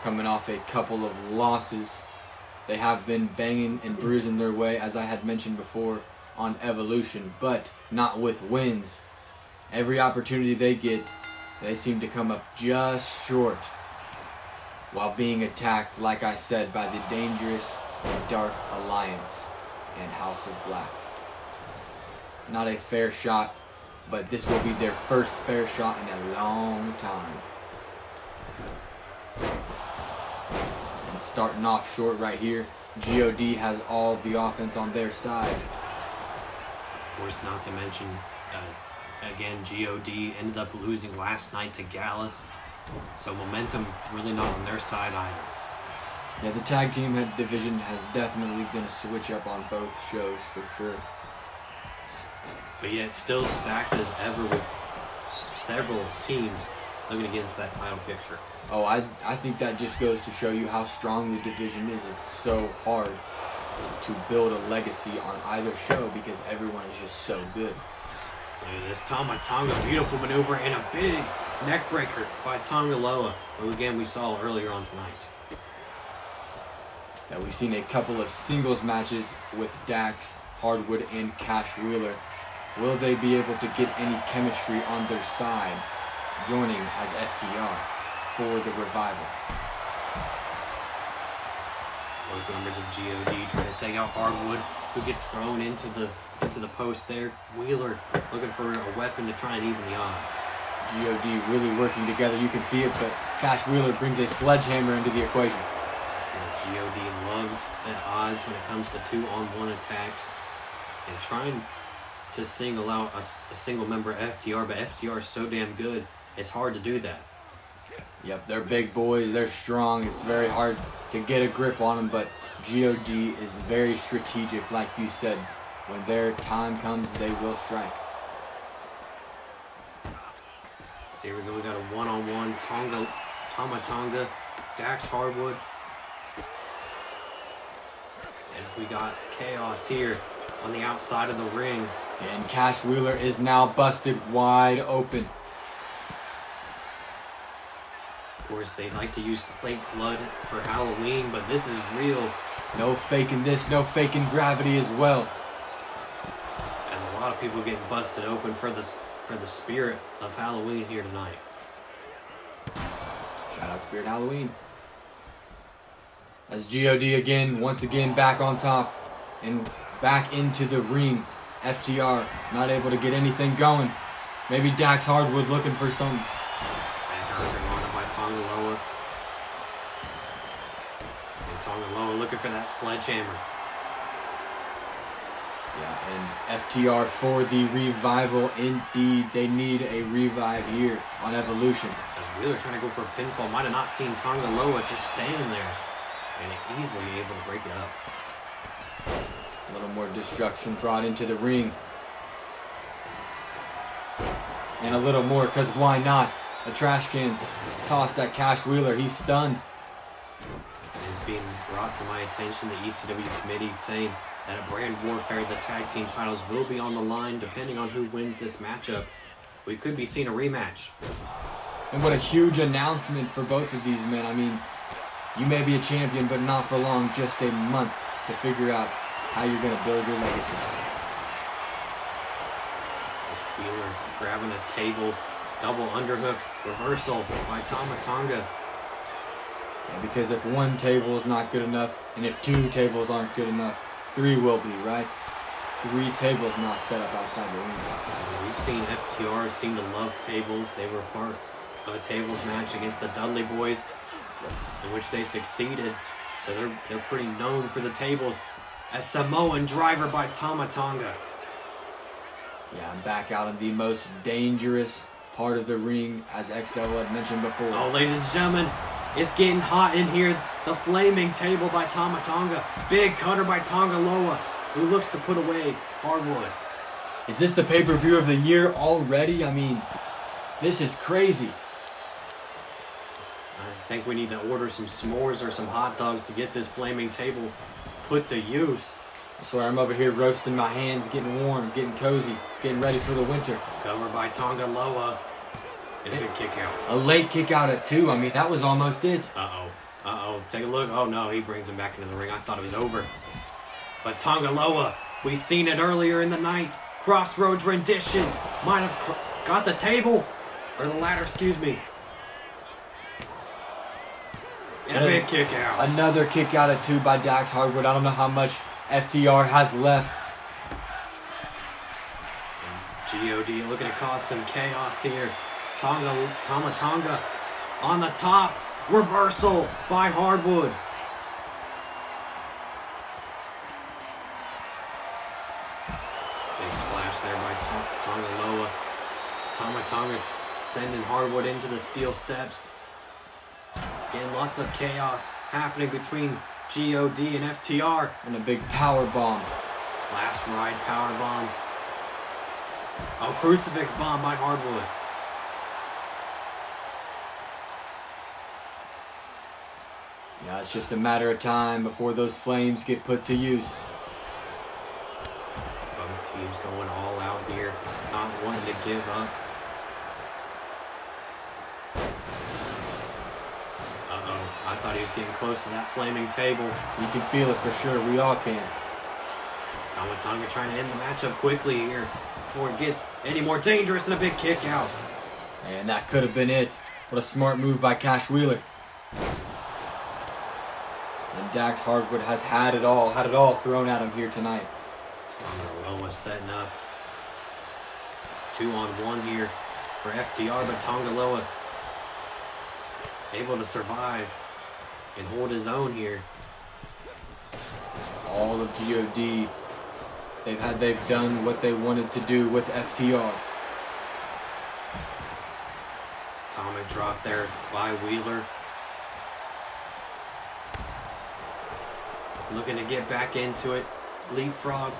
Speaker 2: coming off a couple of losses. They have been banging and bruising their way, as I had mentioned before, on Evolution, but not with wins. Every opportunity they get, they seem to come up just short, while being attacked, like I said, by the Dangerous and Dark Alliance and House of Black. Not a fair shot, but this will be their first fair shot in a long time. And starting off short right here, God has all the offense on their side.
Speaker 1: Of course, not to mention, again, God ended up losing last night to Gallus. So momentum really not on their side either.
Speaker 2: Yeah, the tag team division has definitely been a switch up on both shows for sure.
Speaker 1: But yet still stacked as ever with several teams looking to get into that title picture.
Speaker 2: Oh, I think that just goes to show you how strong the division is. It's so hard to build a legacy on either show because everyone is just so good.
Speaker 1: Look at this Tama Tonga, beautiful maneuver and a big neck breaker by Tonga Loa, who again we saw earlier on tonight.
Speaker 2: Yeah, we've seen a couple of singles matches with Dax, Hardwood, and Cash Wheeler. Will they be able to get any chemistry on their side, joining as FTR for the revival?
Speaker 1: Both members of God trying to take out Hardwood, who gets thrown into the post there. Wheeler looking for a weapon to try and even the odds.
Speaker 2: God really working together. You can see it, but Cash Wheeler brings a sledgehammer into the equation.
Speaker 1: God loves the odds when it comes to 2-on-1 attacks and trying to single out a single member FTR, but FTR is so damn good, it's hard to do that.
Speaker 2: Yep, they're big boys, they're strong, it's very hard to get a grip on them, but God is very strategic, like you said. When their time comes, they will strike.
Speaker 1: So here we go, we got a 1-on-1, Tama Tonga, Dax Hardwood. As we got chaos here on the outside of the ring.
Speaker 2: And Cash Wheeler is now busted wide open.
Speaker 1: Of course, they like to use fake blood for Halloween, but this is real.
Speaker 2: No faking this, no faking gravity as well.
Speaker 1: As a lot of people getting busted open for the spirit of Halloween here tonight.
Speaker 2: Shout out Spirit Halloween. As God again, once again back on top and back into the ring. FTR not able to get anything going. Maybe Dax Hardwood looking for some.
Speaker 1: Back by Tonga Loa. And Tonga Loa looking for that sledgehammer.
Speaker 2: Yeah, and FTR for the revival. Indeed, they need a revive here on Evolution.
Speaker 1: As Wheeler trying to go for a pinfall, might have not seen Tonga Loa just standing there. And easily able to break it up.
Speaker 2: A little more destruction brought into the ring. And a little more, because why not? A trash can tossed at Cash Wheeler. He's stunned.
Speaker 1: It is being brought to my attention, the ECW committee saying that at Brand Warfare, the tag team titles will be on the line depending on who wins this matchup. We could be seeing a rematch.
Speaker 2: And what a huge announcement for both of these men. I mean, you may be a champion, but not for long, just a month to figure out how you're going to build your legacy.
Speaker 1: Wheeler grabbing a table, double underhook, reversal by Tama Tonga.
Speaker 2: Yeah, because if one table is not good enough, and if two tables aren't good enough, three will be, right? 3 tables not set up outside the ring.
Speaker 1: We've seen FTR seem to love tables. They were part of a tables match against the Dudley Boys, in which they succeeded. So they're pretty known for the tables. A Samoan driver by Tama Tonga.
Speaker 2: Yeah, I'm back out in the most dangerous part of the ring, as XL had mentioned before.
Speaker 1: Oh, ladies and gentlemen, it's getting hot in here. The flaming table by Tama Tonga. Big cutter by Tonga Loa, who looks to put away Hardwood.
Speaker 2: Is this the pay-per-view of the year already? I mean, this is crazy.
Speaker 1: I think we need to order some s'mores or some hot dogs to get this flaming table put to use.
Speaker 2: I swear I'm over here roasting my hands, getting warm, getting cozy, getting ready for the winter.
Speaker 1: Cover by Tonga Loa. And a good kick out.
Speaker 2: A late kick out at 2. I mean, that was almost it.
Speaker 1: Uh-oh. Take a look. Oh, no. He brings him back into the ring. I thought it was over. But Tonga Loa, we've seen it earlier in the night. Crossroads rendition. Might have got the table. Or the ladder, excuse me. And a big kick out.
Speaker 2: Another kick out at 2 by Dax Hardwood. I don't know how much FTR has left.
Speaker 1: God looking to cause some chaos here. Tama Tonga on the top. Reversal by Hardwood. Big splash there by Tonga Loa. Tonga sending Hardwood into the steel steps. Again, lots of chaos happening between God and FTR.
Speaker 2: And a big power bomb.
Speaker 1: Last ride power bomb. Oh, crucifix bomb by Hardwood.
Speaker 2: Yeah, it's just a matter of time before those flames get put to use.
Speaker 1: Both teams going all out here, not wanting to give up. I thought he was getting close to that flaming table.
Speaker 2: You can feel it for sure. We all can.
Speaker 1: Tonga trying to end the matchup quickly here before it gets any more dangerous, and a big kick out.
Speaker 2: And that could have been it. What a smart move by Cash Wheeler. And Dax Hardwood has had it all thrown at him here tonight.
Speaker 1: Tonga Loa setting up 2-on-1 here for FTR, but Tonga Loa able to survive and hold his own here.
Speaker 2: All of God, they've done what they wanted to do with FTR.
Speaker 1: Atomic drop there by Wheeler. Looking to get back into it. Leapfrog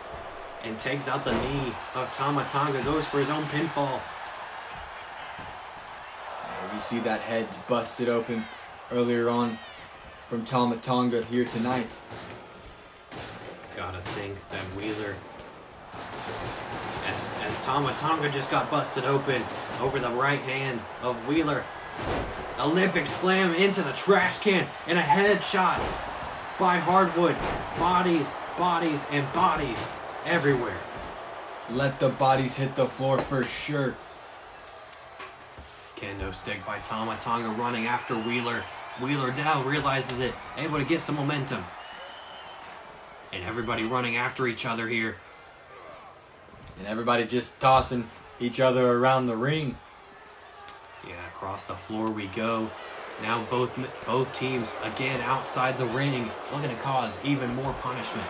Speaker 1: and takes out the knee of Tama Tonga. Goes for his own pinfall.
Speaker 2: As you see, that head's busted open earlier on from Tama Tonga here tonight.
Speaker 1: Gotta think that Wheeler, as Tama Tonga just got busted open over the right hand of Wheeler. Olympic slam into the trash can and a headshot by Hardwood. Bodies, bodies, and bodies everywhere.
Speaker 2: Let the bodies hit the floor for sure.
Speaker 1: Kendo stick by Tama Tonga running after Wheeler. Wheeler now realizes it, able to get some momentum. And everybody running after each other here.
Speaker 2: And everybody just tossing each other around the ring.
Speaker 1: Yeah, across the floor we go. Now both teams again outside the ring, looking to cause even more punishment.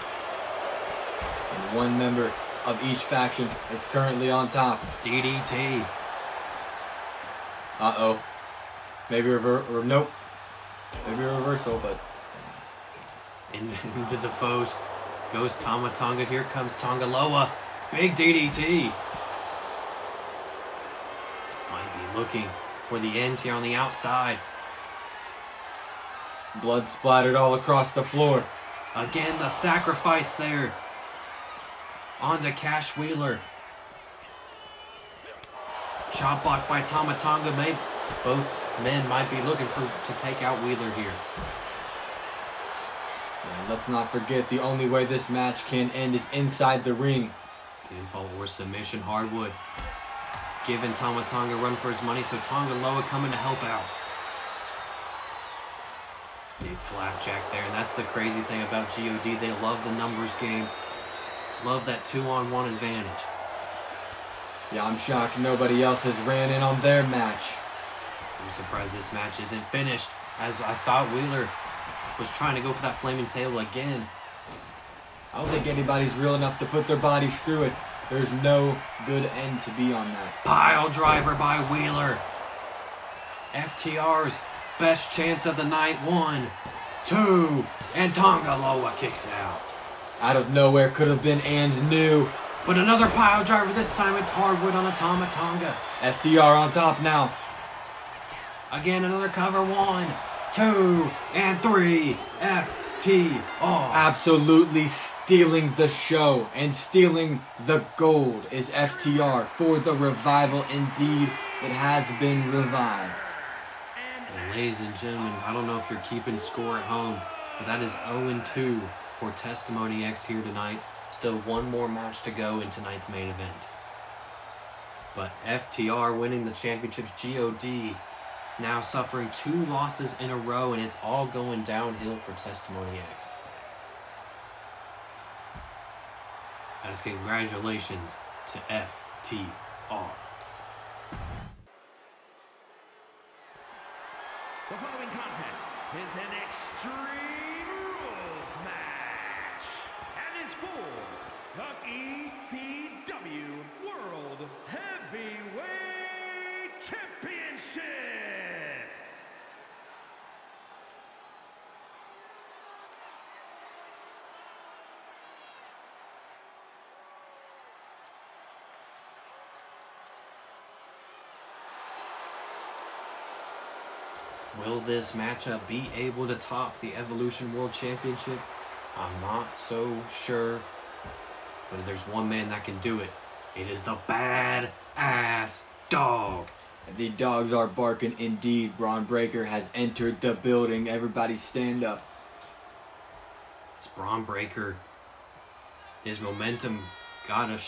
Speaker 2: And one member of each faction is currently on top.
Speaker 1: DDT.
Speaker 2: Uh-oh. Maybe nope. Maybe a reversal, but
Speaker 1: Into the post goes Tama Tonga. Here comes Tonga Loa. Big DDT. Might be looking for the end here on the outside.
Speaker 2: blood splattered all across the floor.
Speaker 1: Again, the sacrifice there. Onto Cash Wheeler. Chop block by Tama Tonga. Both men might be looking to take out Wheeler here.
Speaker 2: And let's not forget, the only way this match can end is inside the ring.
Speaker 1: Pinfall or submission. Hardwood giving Tama Tonga a run for his money, so Tonga Loa coming to help out. Big flapjack there, and that's the crazy thing about God. They love the numbers game. Love that 2-on-1 advantage.
Speaker 2: Yeah, I'm shocked nobody else has ran in on their match.
Speaker 1: I'm surprised this match isn't finished, as I thought Wheeler was trying to go for that flaming table again.
Speaker 2: I don't think anybody's real enough to put their bodies through it. There's no good end to be on that.
Speaker 1: Pile driver by Wheeler. FTR's best chance of the night. 1, 2, and Tonga Loa kicks out.
Speaker 2: Out of nowhere, could have been and new.
Speaker 1: But another pile driver, this time it's Hardwood on a Tama Tonga.
Speaker 2: FTR on top now.
Speaker 1: Again, another cover. 1, 2, and 3. FTR.
Speaker 2: Absolutely stealing the show and stealing the gold is FTR for the revival. Indeed, it has been revived.
Speaker 1: And ladies and gentlemen, I don't know if you're keeping score at home, but that is 0-2 for Testimony X here tonight. Still one more match to go in tonight's main event. But FTR winning the championships. God now suffering 2 losses in a row, and it's all going downhill for Testimony X. As congratulations to FTR.
Speaker 3: The following contest is an Extreme Rules match and is for the ECW World Heavyweight Championship.
Speaker 1: Will this matchup be able to top the Evolution World Championship? I'm not so sure. But if there's one man that can do it, it is the bad-ass dog.
Speaker 2: The dogs are barking indeed. Braun Breaker has entered the building. Everybody stand up.
Speaker 1: It's Braun Breaker. His momentum got a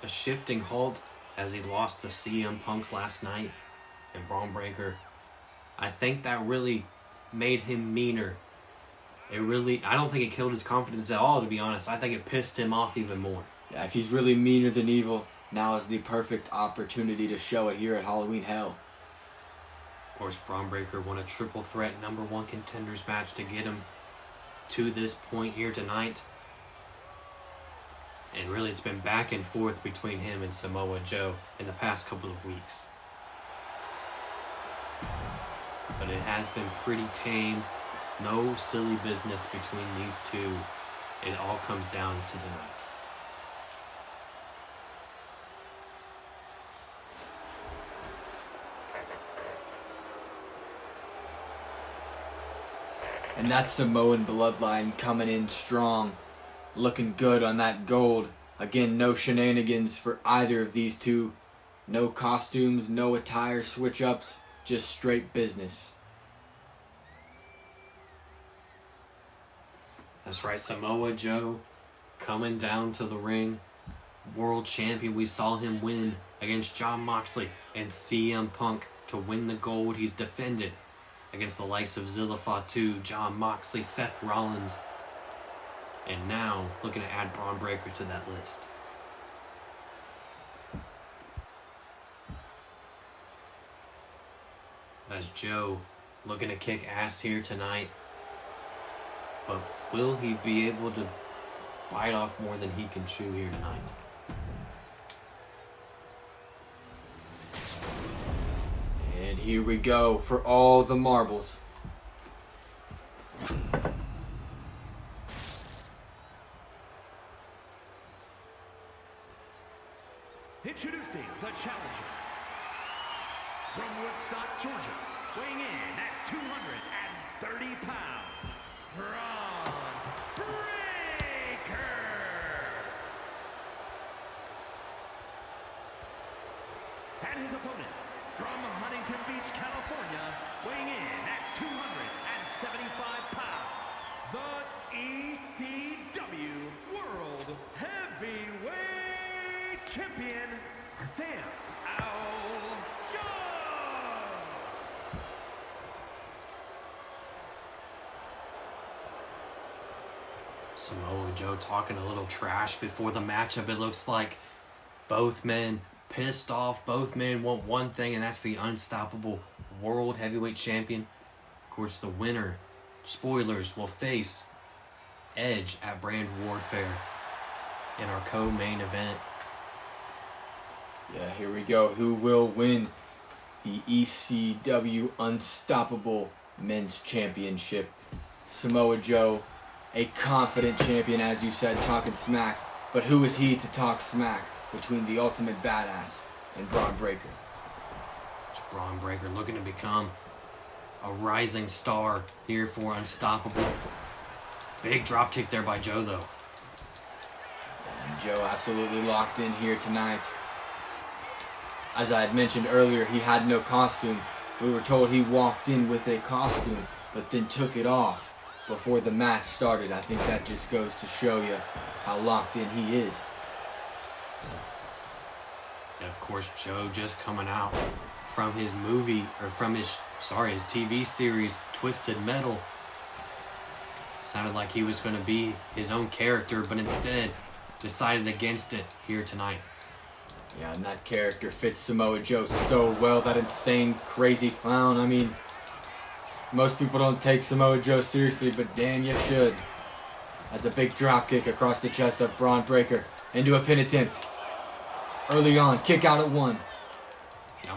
Speaker 1: shifting halt as he lost to CM Punk last night. And Braun Breaker, I think that really made him meaner. I don't think it killed his confidence at all, to be honest. I think it pissed him off even more.
Speaker 2: Yeah, if he's really meaner than evil, now is the perfect opportunity to show it here at Halloween Hell.
Speaker 1: Of course, Braun Breaker won a triple threat #1 contenders match to get him to this point here tonight. And really, it's been back and forth between him and Samoa Joe in the past couple of weeks. But it has been pretty tame. No silly business between these two. It all comes down to tonight.
Speaker 2: And that Samoan bloodline coming in strong. Looking good on that gold. Again, no shenanigans for either of these two. No costumes, no attire switch-ups. Just straight business.
Speaker 1: That's right, Samoa Joe coming down to the ring. World champion. We saw him win against Jon Moxley and CM Punk to win the gold. He's defended against the likes of Zilla Fatu, Jon Moxley, Seth Rollins. And now looking to add Braun Breaker to that list. As Joe looking to kick ass here tonight. But will he be able to bite off more than he can chew here tonight?
Speaker 2: And here we go for all the marbles.
Speaker 3: Introducing the challenger from Woodstock, Georgia, weighing in at 230 pounds, Braun Breaker. And his opponent from Huntington Beach, California, weighing in at 275 pounds, the ECW World Heavyweight Champion, Sam Joe.
Speaker 1: Samoa Joe talking a little trash before the matchup. It looks like both men pissed off. Both men want one thing, and that's the unstoppable World Heavyweight Champion. Of course, the winner, spoilers, will face Edge at Brand Warfare in our co-main event.
Speaker 2: Yeah, here we go. Who will win the ECW Unstoppable Men's Championship? Samoa Joe, a confident champion, as you said, talking smack. But who is he to talk smack between the Ultimate Badass and Braun Breaker?
Speaker 1: It's Braun Breaker looking to become a rising star here for Unstoppable. Big drop kick there by Joe, though.
Speaker 2: And Joe absolutely locked in here tonight. As I had mentioned earlier, he had no costume. We were told he walked in with a costume, but then took it off before the match started. I think that just goes to show you how locked in he is.
Speaker 1: And of course, Joe just coming out from his his TV series, Twisted Metal. Sounded like he was going to be his own character, but instead decided against it here tonight.
Speaker 2: Yeah, and that character fits Samoa Joe so well. That insane, crazy clown. I mean, Most people don't take Samoa Joe seriously, but damn you should. As a big drop kick across the chest of Braun Breaker into a pin attempt. Early on, kick out at 1.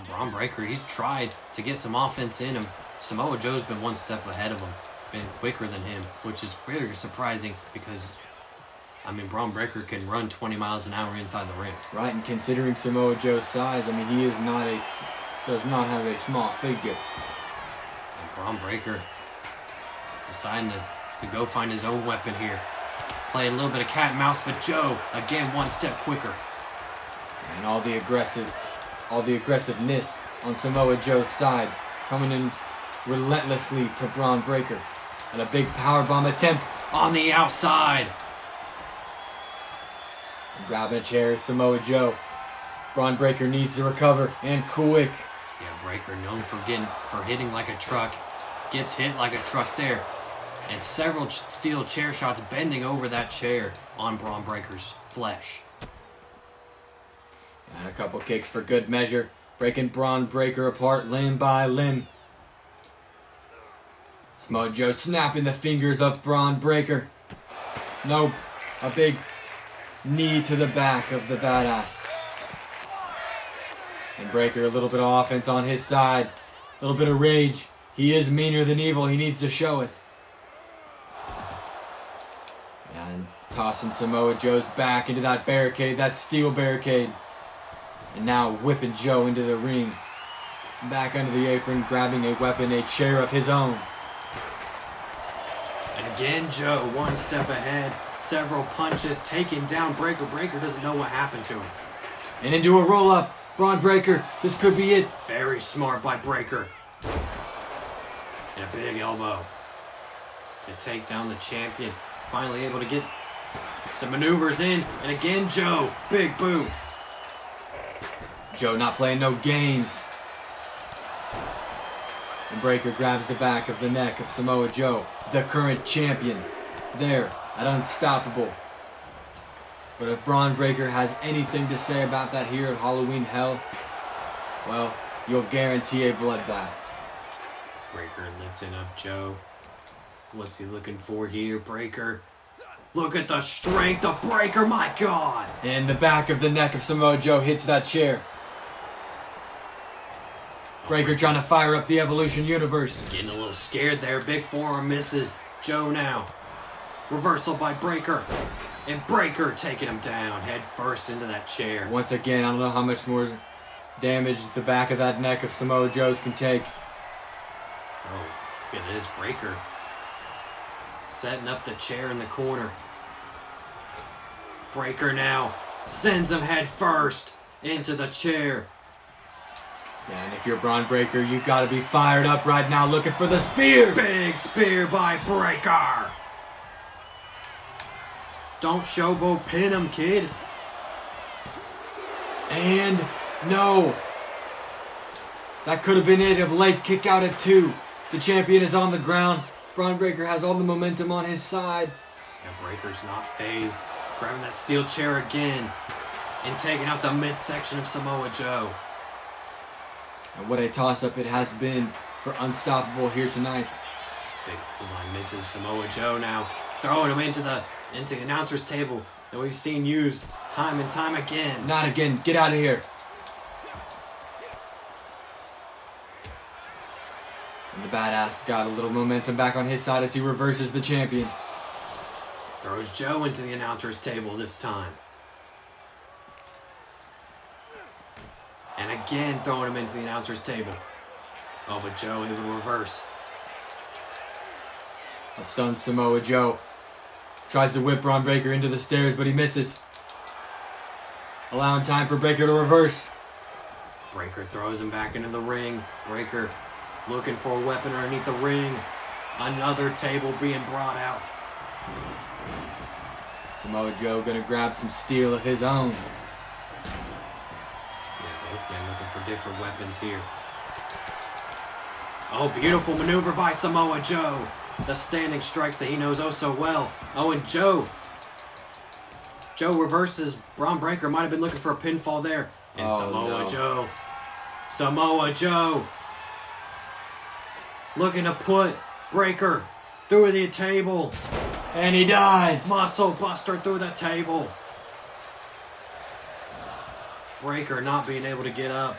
Speaker 1: Braun Breaker, he's tried to get some offense in him. Samoa Joe's been one step ahead of him, been quicker than him, which is very surprising because, Braun Breaker can run 20 miles an hour inside the ring.
Speaker 2: Right, and considering Samoa Joe's size, he is does not have a small figure.
Speaker 1: And Braun Breaker deciding to go find his own weapon here. Play a little bit of cat and mouse, but Joe, again, one step quicker.
Speaker 2: And all the aggressiveness on Samoa Joe's side, coming in relentlessly to Braun Breaker. And a big powerbomb attempt.
Speaker 1: On the outside.
Speaker 2: Grabbing a chair, Samoa Joe. Braun Breaker needs to recover, and quick.
Speaker 1: Yeah, Breaker known for hitting like a truck. Gets hit like a truck there. And several steel chair shots bending over that chair on Braun Breaker's flesh.
Speaker 2: And a couple kicks for good measure, breaking Braun Breaker apart limb by limb. Samoa Joe snapping the fingers of Braun Breaker. Nope, a big knee to the back of the badass. And Breaker, a little bit of offense on his side, a little bit of rage. He is meaner than evil, he needs to show it. And tossing Samoa Joe's back into that barricade, that steel barricade. And now whipping Joe into the ring. Back under the apron, grabbing a weapon, a chair of his own.
Speaker 1: And again, Joe, one step ahead. Several punches, taking down Breaker. Breaker doesn't know what happened to him.
Speaker 2: And into a roll-up. Braun Breaker, this could be it.
Speaker 1: Very smart by Breaker. And a big elbow to take down the champion. Finally able to get some maneuvers in. And again, Joe, big boot.
Speaker 2: Joe not playing no games. And Breaker grabs the back of the neck of Samoa Joe, the current champion, there at Unstoppable. But if Braun Breaker has anything to say about that here at Halloween Hell, well, you'll guarantee a bloodbath.
Speaker 1: Breaker lifting up Joe. What's he looking for here, Breaker? Look at the strength of Breaker, my God!
Speaker 2: And the back of the neck of Samoa Joe hits that chair. Breaker trying to fire up the Evolution Universe.
Speaker 1: Getting a little scared there. Big forearm misses. Joe now. Reversal by Breaker. And Breaker taking him down head first into that chair.
Speaker 2: Once again, I don't know how much more damage the back of that neck of Samoa Joe's can take.
Speaker 1: Oh, look at this. Breaker setting up the chair in the corner. Breaker now sends him head first into the chair.
Speaker 2: Yeah, and if you're Braun Breaker, you gotta be fired up right now looking for the spear!
Speaker 1: Big spear by Breaker! Don't showboat pin him, kid.
Speaker 2: And no! That could have been it. A late kick out at 2. The champion is on the ground. Braun Breaker has all the momentum on his side.
Speaker 1: Yeah, Breaker's not phased. Grabbing that steel chair again. And taking out the midsection of Samoa Joe.
Speaker 2: And what a toss-up it has been for Unstoppable here tonight.
Speaker 1: Big line misses Samoa Joe now. Throwing him into the announcer's table that we've seen used time and time again.
Speaker 2: Not again. Get out of here. And the badass got a little momentum back on his side as he reverses the champion.
Speaker 1: Throws Joe into the announcer's table this time. And again throwing him into the announcer's table. Oh, but Joe able to reverse.
Speaker 2: A stunned Samoa Joe tries to whip Braun Breaker into the stairs, but he misses. Allowing time for Breaker to reverse.
Speaker 1: Breaker throws him back into the ring. Breaker looking for a weapon underneath the ring. Another table being brought out.
Speaker 2: Samoa Joe gonna grab some steel of his own.
Speaker 1: Yeah, both men looking for different weapons here. Oh, beautiful maneuver by Samoa Joe. The standing strikes that he knows oh so well. Oh, and Joe reverses. Braun Breaker might have been looking for a pinfall there. And Samoa Joe looking to put Breaker through the table.
Speaker 2: And he does.
Speaker 1: Muscle Buster through the table. Breaker not being able to get up.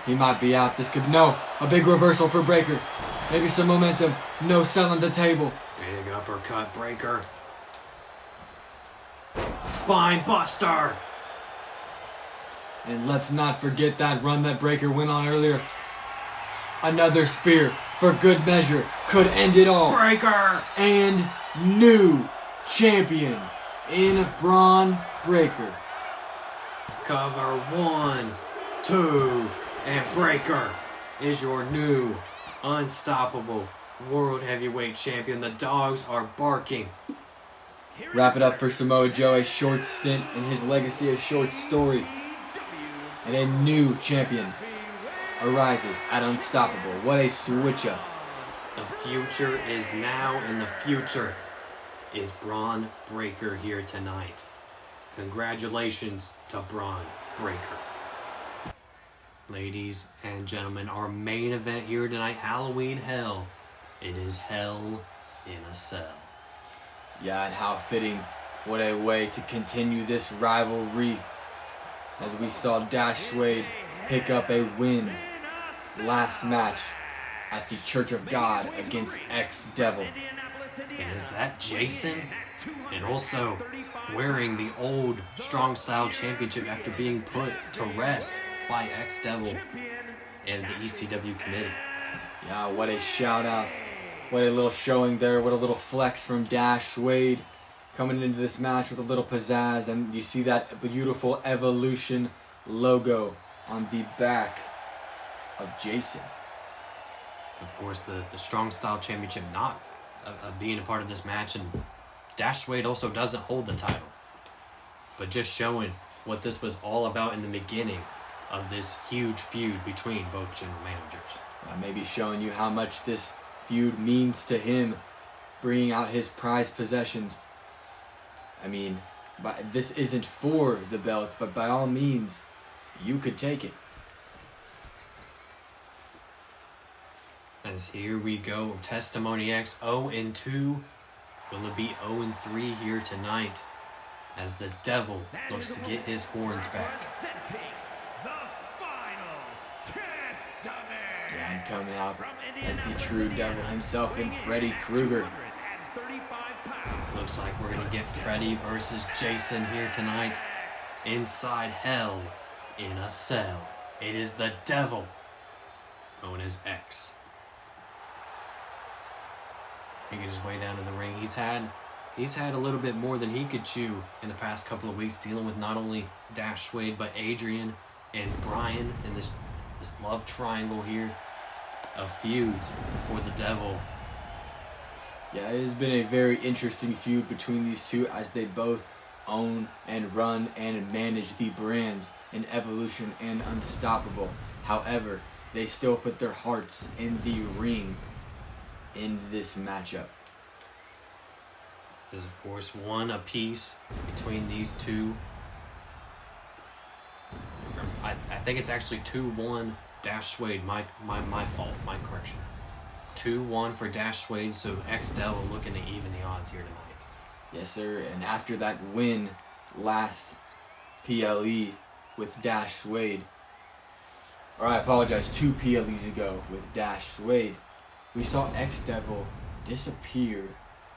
Speaker 2: He might be out. This could, no, a big reversal for Breaker. Maybe some momentum. No selling the table.
Speaker 1: Big uppercut, Breaker. Spine Buster.
Speaker 2: And let's not forget that run that Breaker went on earlier. Another spear for good measure could end it all.
Speaker 1: Breaker.
Speaker 2: And new champion in Braun Breaker.
Speaker 1: Cover 1, 2, and Breaker is your new unstoppable World Heavyweight Champion. The dogs are barking.
Speaker 2: Wrap it up for Samoa Joe, a short stint in his legacy, a short story. And a new champion arises at Unstoppable. What a switch up.
Speaker 1: The future is now, and the future is Braun Breaker here tonight. Congratulations to Braun Breaker. Ladies and gentlemen, our main event here tonight, Halloween Hell. It is Hell in a Cell.
Speaker 2: Yeah, and how fitting. What a way to continue this rivalry. As we saw Dash Wade pick up a win last match at the Church of God against X-Devil.
Speaker 1: And is that Jason? And also wearing the old Strong Style Championship after being put to rest by X-Devil and the ECW committee.
Speaker 2: Yeah, what a shout out. What a little showing there. What a little flex from Dash Wade coming into this match with a little pizzazz. And you see that beautiful Evolution logo on the back of Jason.
Speaker 1: Of course, the Strong Style Championship not being a part of this match. And Dash Wade also doesn't hold the title. But just showing what this was all about in the beginning of this huge feud between both general managers.
Speaker 2: Maybe showing you how much this feud means to him, bringing out his prized possessions. I mean, this isn't for the belt, but by all means, you could take it.
Speaker 1: As here we go, Testimony X 0-2. Will it be 0-3 here tonight? As the Devil looks to get his horns back.
Speaker 2: Yeah, and coming out as the true Devil himself in Freddy Krueger.
Speaker 1: Looks like we're going to get Freddy versus Jason here tonight. Inside Hell in a Cell. It is the Devil, known as X. Making his way down to the ring. He's had a little bit more than he could chew in the past couple of weeks, dealing with not only Dash Wade, but Adrian and Brian in this love triangle here of feuds for the Devil.
Speaker 2: Yeah, it has been a very interesting feud between these two as they both own and run and manage the brands in Evolution and Unstoppable. However, they still put their hearts in the ring in this matchup.
Speaker 1: There's of course one apiece between these two. I think it's actually 2-1 Dash Wade. My fault. My correction. 2-1 for Dash Wade. So X-Devil looking to even the odds here tonight.
Speaker 2: Yes, sir. And after that win last PLE with Dash Wade, or I apologize, 2 PLEs ago with Dash Wade, we saw X-Devil disappear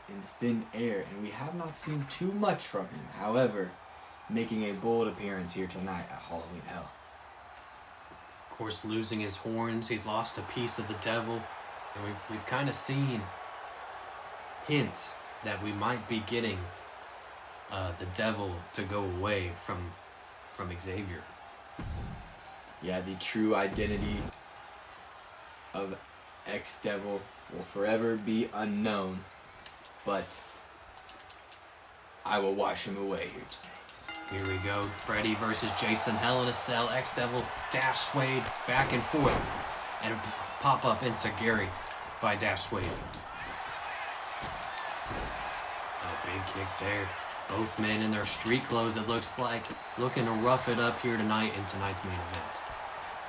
Speaker 2: in thin air, and we have not seen too much from him. However, making a bold appearance here tonight at Halloween Hell.
Speaker 1: Of course, losing his horns, he's lost a piece of the Devil, and we've kind of seen hints that we might be getting the Devil to go away from Xavier.
Speaker 2: Yeah, the true identity of X-Devil will forever be unknown, but I will wash him away here tonight.
Speaker 1: Here we go. Freddy versus Jason. Hell in a Cell. X-Devil, Dash Wade, back and forth. And a pop-up Ensagiri by Dash Wade. A big kick there. Both men in their street clothes, it looks like. Looking to rough it up here tonight in tonight's main event.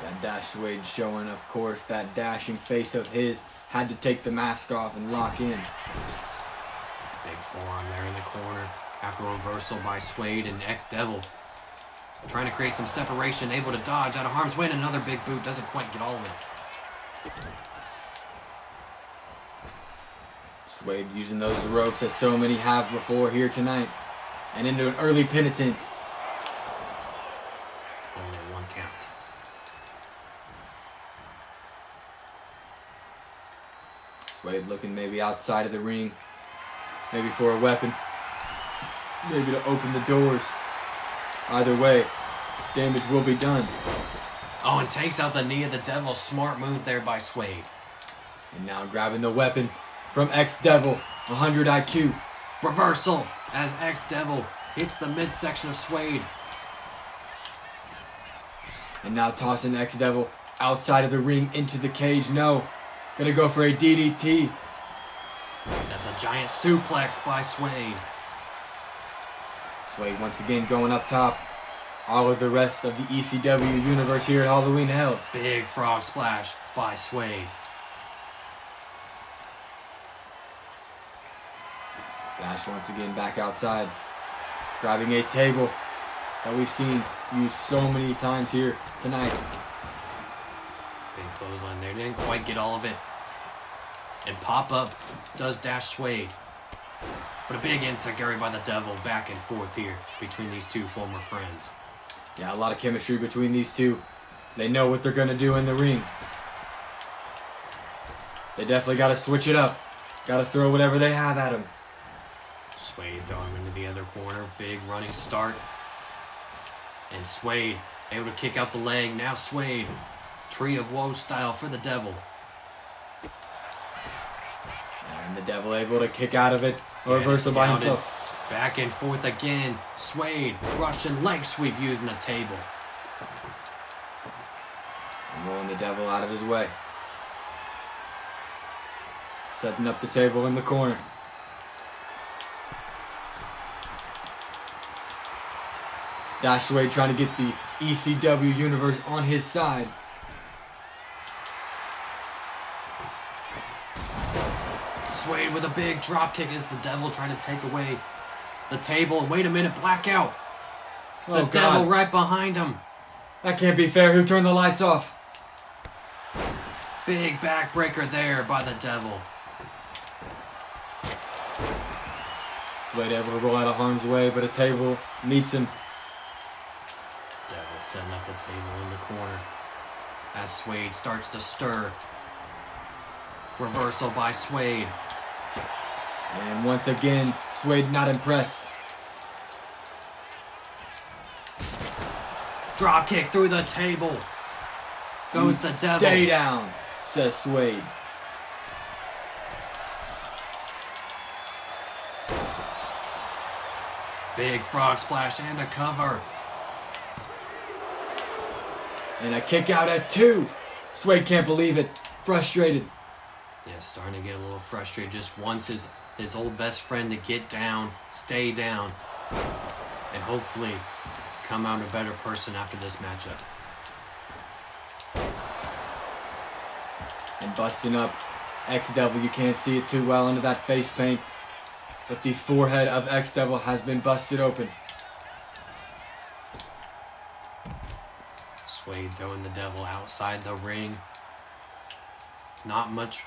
Speaker 2: That Dash Wade showing, of course, that dashing face of his. Had to take the mask off and lock in.
Speaker 1: Big forearm there in the corner. After reversal by Suede and X-Devil. Trying to create some separation, able to dodge out of harm's way, and another big boot. Doesn't quite get all of it.
Speaker 2: Suede using those ropes as so many have before here tonight. And into an early penitent.
Speaker 1: Only one count.
Speaker 2: Suede looking maybe outside of the ring. Maybe for a weapon. Maybe to open the doors. Either way, damage will be done.
Speaker 1: Oh, and takes out the knee of the Devil. Smart move there by Suede.
Speaker 2: And now grabbing the weapon from X-Devil. 100 IQ.
Speaker 1: Reversal as X-Devil hits the midsection of Suede.
Speaker 2: And now tossing X-Devil outside of the ring into the cage. No. Gonna go for a DDT.
Speaker 1: That's a giant suplex by Suede.
Speaker 2: Suede once again going up top. All of the rest of the ECW universe here at Halloween Hell.
Speaker 1: Big frog splash by Suede.
Speaker 2: Dash once again back outside. Grabbing a table that we've seen used so many times here tonight.
Speaker 1: Big clothesline there. Didn't quite get all of it. And pop up does Dash Suede. But a big enziguri by the Devil back and forth here between these two former friends.
Speaker 2: Yeah, a lot of chemistry between these two. They know what they're going to do in the ring. They definitely got to switch it up. Got to throw whatever they have at him.
Speaker 1: Suede throwing him into the other corner. Big running start. And Suede able to kick out the leg. Now Suede. Tree of Woe style for the Devil.
Speaker 2: And the Devil able to kick out of it. A
Speaker 1: Yeah,
Speaker 2: reversal by
Speaker 1: scouted.
Speaker 2: himself.
Speaker 1: Back and forth again. Suede. Russian leg sweep using the table.
Speaker 2: And rolling the Devil out of his way. Setting up the table in the corner. Dash Suede trying to get the ECW universe on his side.
Speaker 1: Suede with a big drop kick as the Devil trying to take away the table. And wait a minute, blackout. The
Speaker 2: Oh,
Speaker 1: Devil
Speaker 2: God.
Speaker 1: right behind him.
Speaker 2: That can't be fair. Who turned the lights off?
Speaker 1: Big backbreaker there by the Devil.
Speaker 2: Suede able to roll out of harm's way, but a table meets him.
Speaker 1: Devil setting up the table in the corner as Suede starts to stir. Reversal by Suede.
Speaker 2: And once again, Suede not impressed.
Speaker 1: Drop kick through the table. Goes the Devil.
Speaker 2: Stay down, says Suede.
Speaker 1: Big frog splash and a cover.
Speaker 2: And a kick out at 2. Suede can't believe it. Frustrated.
Speaker 1: Yeah, starting to get a little frustrated. Just wants his old best friend to get down, stay down, and hopefully come out a better person after this matchup.
Speaker 2: And busting up X-Devil. You can't see it too well under that face paint. But the forehead of X-Devil has been busted open.
Speaker 1: Suede throwing the Devil outside the ring. Not much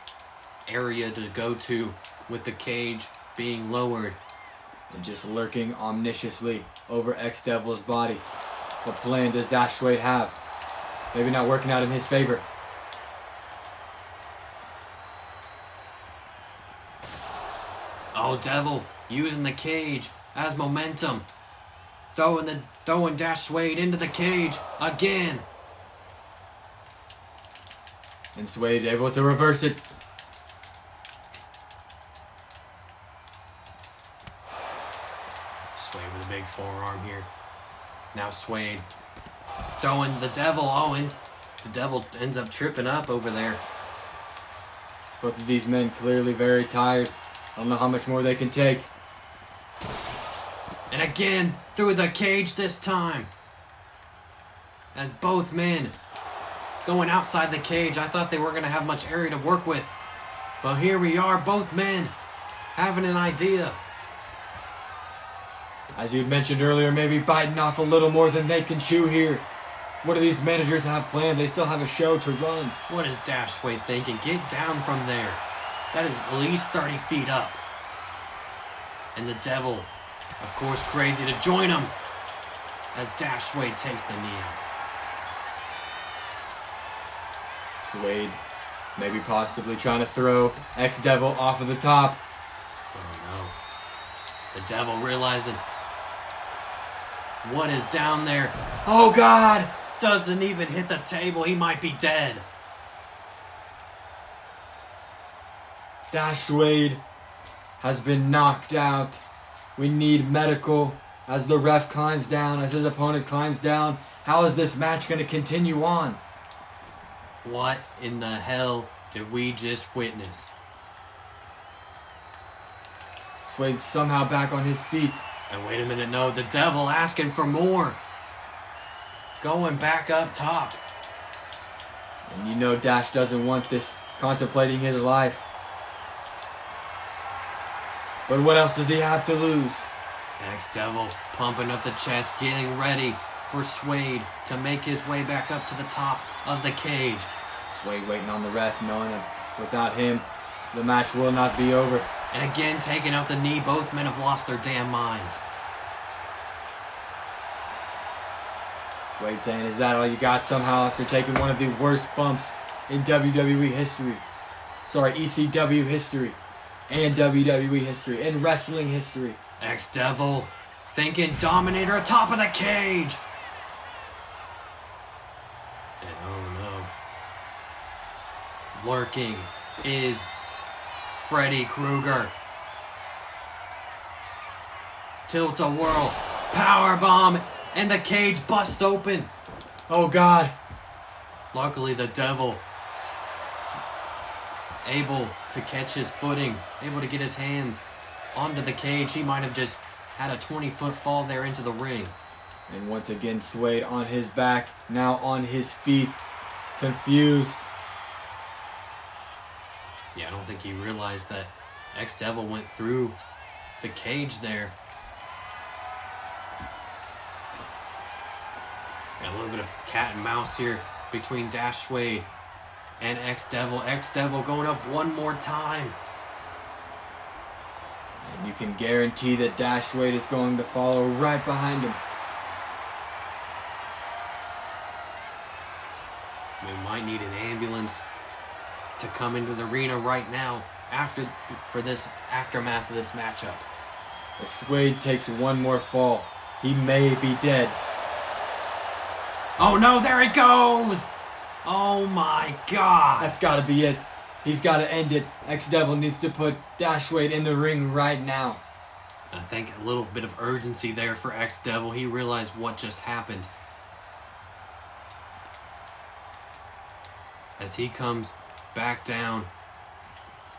Speaker 1: area to go to with the cage being lowered.
Speaker 2: And just lurking omnisciously over X-Devil's body. What plan does Dash Suede have? Maybe not working out in his favor.
Speaker 1: Oh, Devil using the cage as momentum. Throwing Dash Suede into the cage again.
Speaker 2: And Suede able to reverse it.
Speaker 1: Suede with a big forearm here. Now Suede throwing the Devil. Oh, and the Devil ends up tripping up over there.
Speaker 2: Both of these men clearly very tired. I don't know how much more they can take.
Speaker 1: And again, through the cage this time. As both men going outside the cage. I thought they weren't going to have much area to work with. But here we are, both men having an idea.
Speaker 2: As you had mentioned earlier, maybe biting off a little more than they can chew here. What do these managers have planned? They still have a show to run.
Speaker 1: What is Dash Wade thinking? Get down from there. That is at least 30 feet up. And the Devil, of course, crazy to join him as Dash Wade takes the knee out.
Speaker 2: Suede maybe possibly trying to throw X-Devil off of the top.
Speaker 1: Oh no. The Devil realizing what is down there. Oh God! Doesn't even hit the table. He might be dead.
Speaker 2: Dash Suede has been knocked out. We need medical as the ref climbs down, as his opponent climbs down. How is this match going to continue on?
Speaker 1: What in the hell did we just witness?
Speaker 2: Suede's somehow back on his feet.
Speaker 1: And wait a minute, no, the Devil asking for more. Going back up top.
Speaker 2: And you know Dash doesn't want this, contemplating his life. But what else does he have to lose?
Speaker 1: X-Devil pumping up the chest, getting ready for Suede to make his way back up to the top of the cage.
Speaker 2: Suede waiting on the ref, knowing that without him, the match will not be over.
Speaker 1: And again, taking out the knee. Both men have lost their damn minds.
Speaker 2: Suede saying, is that all you got somehow after taking one of the worst bumps in WWE history? Sorry, ECW history. And WWE history. And wrestling history.
Speaker 1: X-Devil thinking Dominator atop of the cage. And oh no. Lurking is Freddy Krueger. Tilt-a-whirl. Powerbomb. And the cage busts open.
Speaker 2: Oh God.
Speaker 1: Luckily the Devil able to catch his footing. Able to get his hands onto the cage. He might have just had a 20-foot fall there into the ring.
Speaker 2: And once again Suede on his back. Now on his feet. Confused.
Speaker 1: Yeah, I don't think he realized that X-Devil went through the cage there. Got a little bit of cat and mouse here between Dash Suede and X-Devil. X-Devil going up one more time.
Speaker 2: And you can guarantee that Dash Suede is going to follow right behind him.
Speaker 1: We might need an ambulance to come into the arena right now for this aftermath of this matchup.
Speaker 2: If Suede takes one more fall, he may be dead.
Speaker 1: Oh no, there he goes! Oh my God!
Speaker 2: That's got to be it. He's got to end it. X-Devil needs to put Dash Suede in the ring right now.
Speaker 1: I think a little bit of urgency there for X-Devil. He realized what just happened. As he comes back down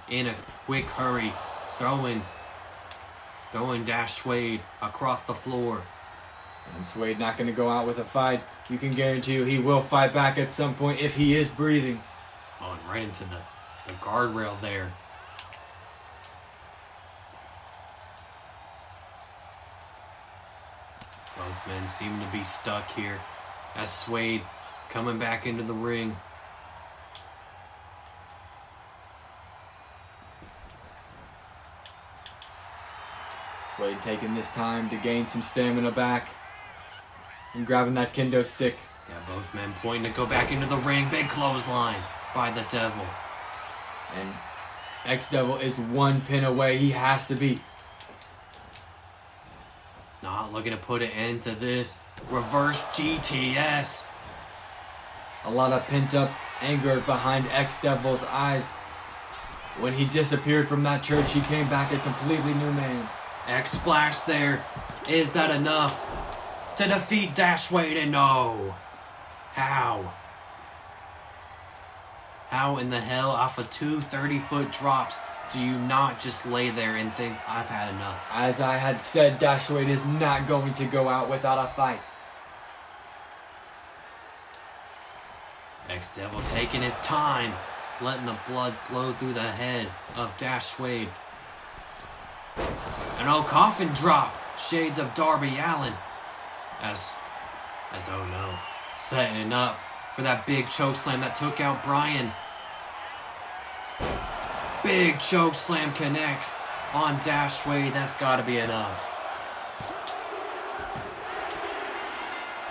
Speaker 1: in a quick hurry, throwing Dash Suede across the floor.
Speaker 2: And Suede not going to go out with a fight. You can guarantee you he will fight back at some point if he is breathing.
Speaker 1: Oh, and right into the guardrail there. Both men seem to be stuck here as Suede coming back into the ring.
Speaker 2: Suede taking this time to gain some stamina back. And grabbing that kendo stick.
Speaker 1: Yeah, both men pointing to go back into the ring. Big clothesline by the Devil.
Speaker 2: And X-Devil is one pin away. He has to be.
Speaker 1: Not looking to put an end to this. Reverse GTS.
Speaker 2: A lot of pent-up anger behind X-Devil's eyes. When he disappeared from that church, he came back a completely new man.
Speaker 1: X-Splash there. Is that enough to defeat Dash Wade? And no. How? How in the hell off of two 30-foot drops do you not just lay there and think, I've had enough?
Speaker 2: As I had said, Dash Wade is not going to go out without a fight.
Speaker 1: X-Devil taking his time, letting the blood flow through the head of Dash Wade. An coffin drop, shades of Darby Allin. As oh no, setting up for that big choke slam that took out Bryan. Big choke slam connects on Dash Wade. That's got to be enough.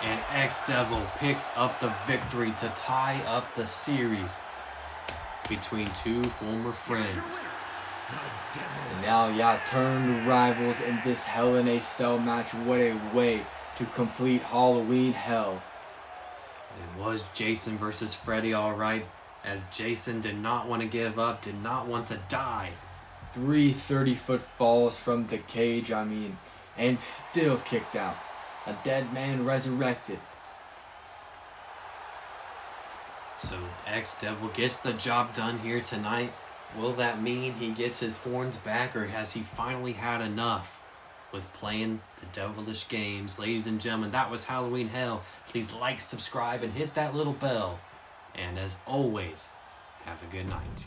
Speaker 1: And X-Devil picks up the victory to tie up the series between two former friends.
Speaker 2: And now, yeah, turned rivals in this Hell in a Cell match. What a way to complete Halloween Hell.
Speaker 1: It was Jason versus Freddy, all right, as Jason did not want to give up, did not want to die.
Speaker 2: 3 30-foot falls from the cage, and still kicked out. A dead man resurrected.
Speaker 1: So X-Devil gets the job done here tonight. Will that mean he gets his horns back, or has he finally had enough with playing the devilish games? Ladies and gentlemen, that was Halloween Hell. Please like, subscribe, and hit that little bell. And as always, have a good night.